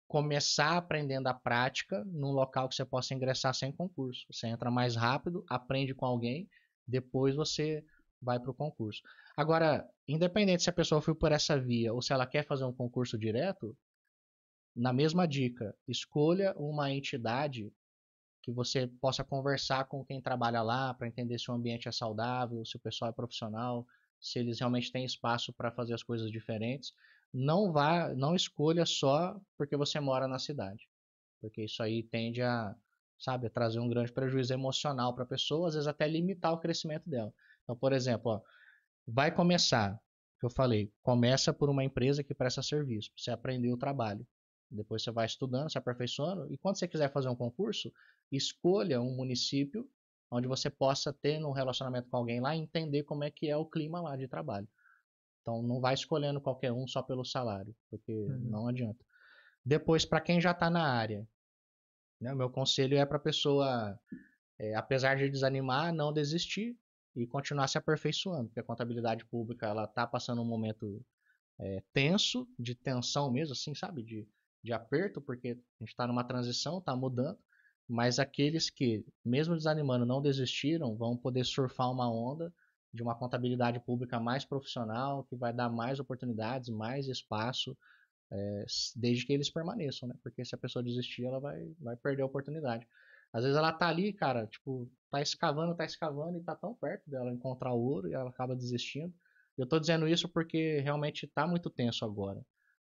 Começar aprendendo a prática num local que você possa ingressar sem concurso. Você entra mais rápido, aprende com alguém, depois você vai para o concurso. Agora, independente se a pessoa foi por essa via ou se ela quer fazer um concurso direto, na mesma dica, escolha uma entidade que você possa conversar com quem trabalha lá para entender se o ambiente é saudável, se o pessoal é profissional, se eles realmente têm espaço para fazer as coisas diferentes. não escolha só porque você mora na cidade. Porque isso aí tende a, sabe, a trazer um grande prejuízo emocional para a pessoa, às vezes até limitar o crescimento dela. Então, por exemplo, ó, vai começar, que eu falei, começa por uma empresa que presta serviço, você aprender o trabalho. Depois você vai estudando, se aperfeiçoando, e quando você quiser fazer um concurso, escolha um município onde você possa ter um relacionamento com alguém lá e entender como é que é o clima lá de trabalho. Então não vai escolhendo qualquer um só pelo salário, porque não adianta. Depois, para quem já está na área, né, meu conselho é para a pessoa, apesar de desanimar, não desistir e continuar se aperfeiçoando, porque a contabilidade pública ela está passando um momento tenso, de tensão mesmo, assim, sabe, de aperto, porque a gente está numa transição, está mudando, mas aqueles que, mesmo desanimando, não desistiram, vão poder surfar uma onda de uma contabilidade pública mais profissional, que vai dar mais oportunidades, mais espaço, desde que eles permaneçam, né? Porque se a pessoa desistir, ela vai perder a oportunidade. Às vezes ela tá ali, cara, tipo, tá escavando e tá tão perto dela encontrar o ouro e ela acaba desistindo. Eu tô dizendo isso porque realmente tá muito tenso agora.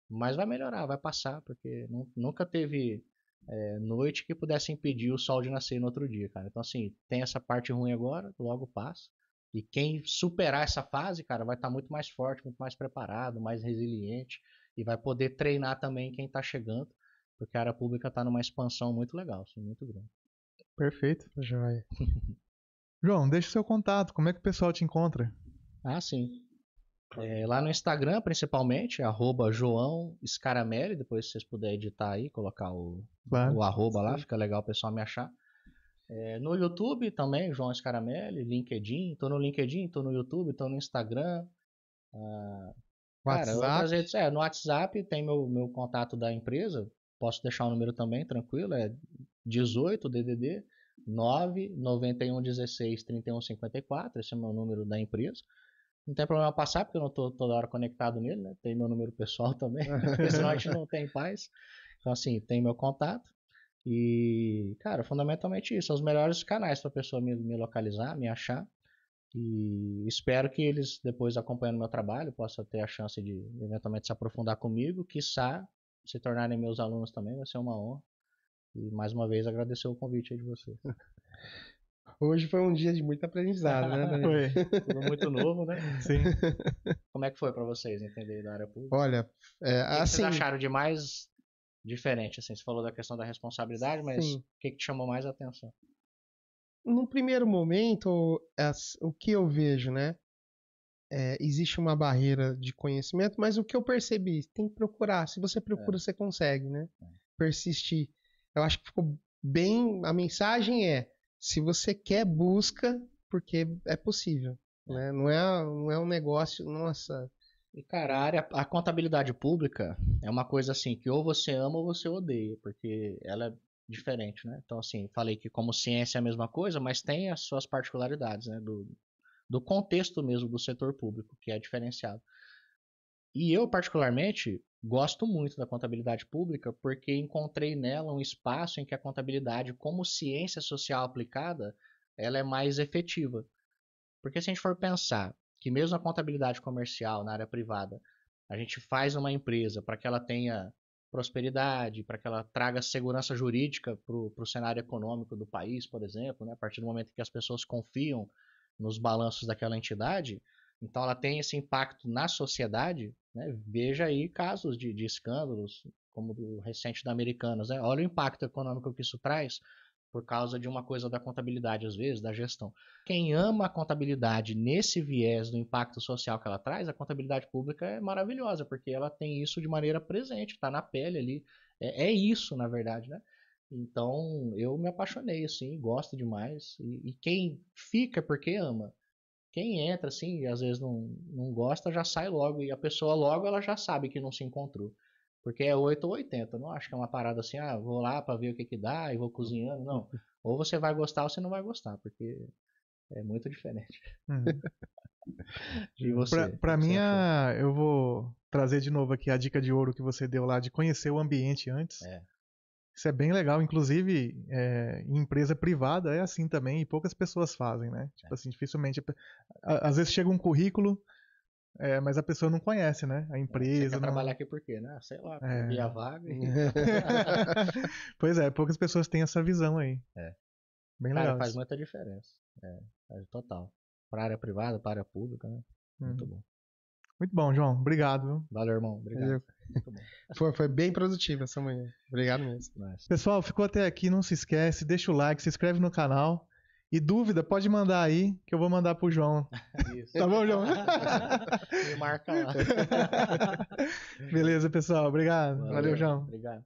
Mas vai melhorar, vai passar, porque nunca teve noite que pudesse impedir o sol de nascer no outro dia, cara. Então, assim, tem essa parte ruim agora, logo passa. E quem superar essa fase, cara, vai estar muito mais forte, muito mais preparado, mais resiliente e vai poder treinar também quem está chegando, porque a área pública está numa expansão muito legal, assim, muito grande. Perfeito. Joia. João, deixa o seu contato, como é que o pessoal te encontra? Ah, sim. Lá no Instagram, principalmente, @João Scaramelli, depois se vocês puderem editar aí, colocar o arroba lá, fica legal o pessoal me achar. No YouTube também, João Scaramelli, LinkedIn, tô no LinkedIn, tô no YouTube, tô no Instagram. Cara, outras redes, no WhatsApp tem meu contato da empresa, posso deixar o número também, tranquilo, é 18 DDD 9 91 16 31 54, esse é o meu número da empresa. Não tem problema passar, porque eu não tô toda hora conectado nele, né? Tem meu número pessoal também, porque senão a gente não tem paz. Então, assim, tem meu contato. E, cara, fundamentalmente isso, são os melhores canais para a pessoa me localizar, me achar. E espero que eles, depois acompanhando meu trabalho, possam ter a chance de eventualmente se aprofundar comigo, quiçá se tornarem meus alunos também, vai ser uma honra. E mais uma vez agradecer o convite aí de vocês. Hoje foi um dia de muito aprendizado, né? Foi. Tudo muito novo, né? Sim. Como é que foi para vocês entender da área pública? Olha, o que vocês acharam de mais diferente? Assim, você falou da questão da responsabilidade, mas o que te chamou mais a atenção? No primeiro momento, o que eu vejo, né? Existe uma barreira de conhecimento, mas o que eu percebi, tem que procurar. Se você procura, você consegue, né? Persistir. Eu acho que ficou bem. A mensagem se você quer, busca, porque é possível. Né? Não é um negócio, nossa. E, cara, a contabilidade pública é uma coisa assim que ou você ama ou você odeia, porque ela é diferente, né? Então, assim, falei que como ciência é a mesma coisa, mas tem as suas particularidades, né? Do contexto mesmo do setor público, que é diferenciado. E eu, particularmente, gosto muito da contabilidade pública porque encontrei nela um espaço em que a contabilidade, como ciência social aplicada, ela é mais efetiva. Porque se a gente for pensar que mesmo a contabilidade comercial na área privada, a gente faz uma empresa para que ela tenha prosperidade, para que ela traga segurança jurídica para o cenário econômico do país, por exemplo, né? A partir do momento que as pessoas confiam nos balanços daquela entidade, então ela tem esse impacto na sociedade, né? Veja aí casos de escândalos, como o recente da Americanas, né? Olha o impacto econômico que isso traz por causa de uma coisa da contabilidade, às vezes, da gestão. Quem ama a contabilidade nesse viés do impacto social que ela traz, a contabilidade pública é maravilhosa, porque ela tem isso de maneira presente, está na pele ali. É isso, na verdade, né? Então, eu me apaixonei, assim, gosto demais. E quem fica é porque ama. Quem entra, assim, e às vezes não gosta, já sai logo. E a pessoa logo, ela já sabe que não se encontrou. Porque é 8 ou 80. Não acho que é uma parada assim, vou lá para ver o que dá e vou cozinhando. Não. Ou você vai gostar ou você não vai gostar, porque é muito diferente. E você? Pra mim, eu vou trazer de novo aqui a dica de ouro que você deu lá de conhecer o ambiente antes. Isso é bem legal. Inclusive, em empresa privada é assim também e poucas pessoas fazem, né? Tipo assim, dificilmente. Às vezes chega um currículo, mas a pessoa não conhece, né? A Você empresa. quer não... trabalhar aqui por quê, né? Sei lá, É. vi a vaga. Pois é, poucas pessoas têm essa visão aí. Bem Cara, legal. faz isso. muita diferença. Faz total. Para área privada, para área pública, né? Muito bom. Muito bom, João. Obrigado. Viu? Valeu, irmão. Obrigado. Muito bom. Foi bem produtivo essa manhã. Obrigado mesmo. Nice. Pessoal, ficou até aqui, não se esquece, deixa o like, se inscreve no canal. E dúvida, pode mandar aí, que eu vou mandar pro João. Isso. Tá bom, João? Me marca lá. Beleza, pessoal. Obrigado. Valeu, João. Obrigado.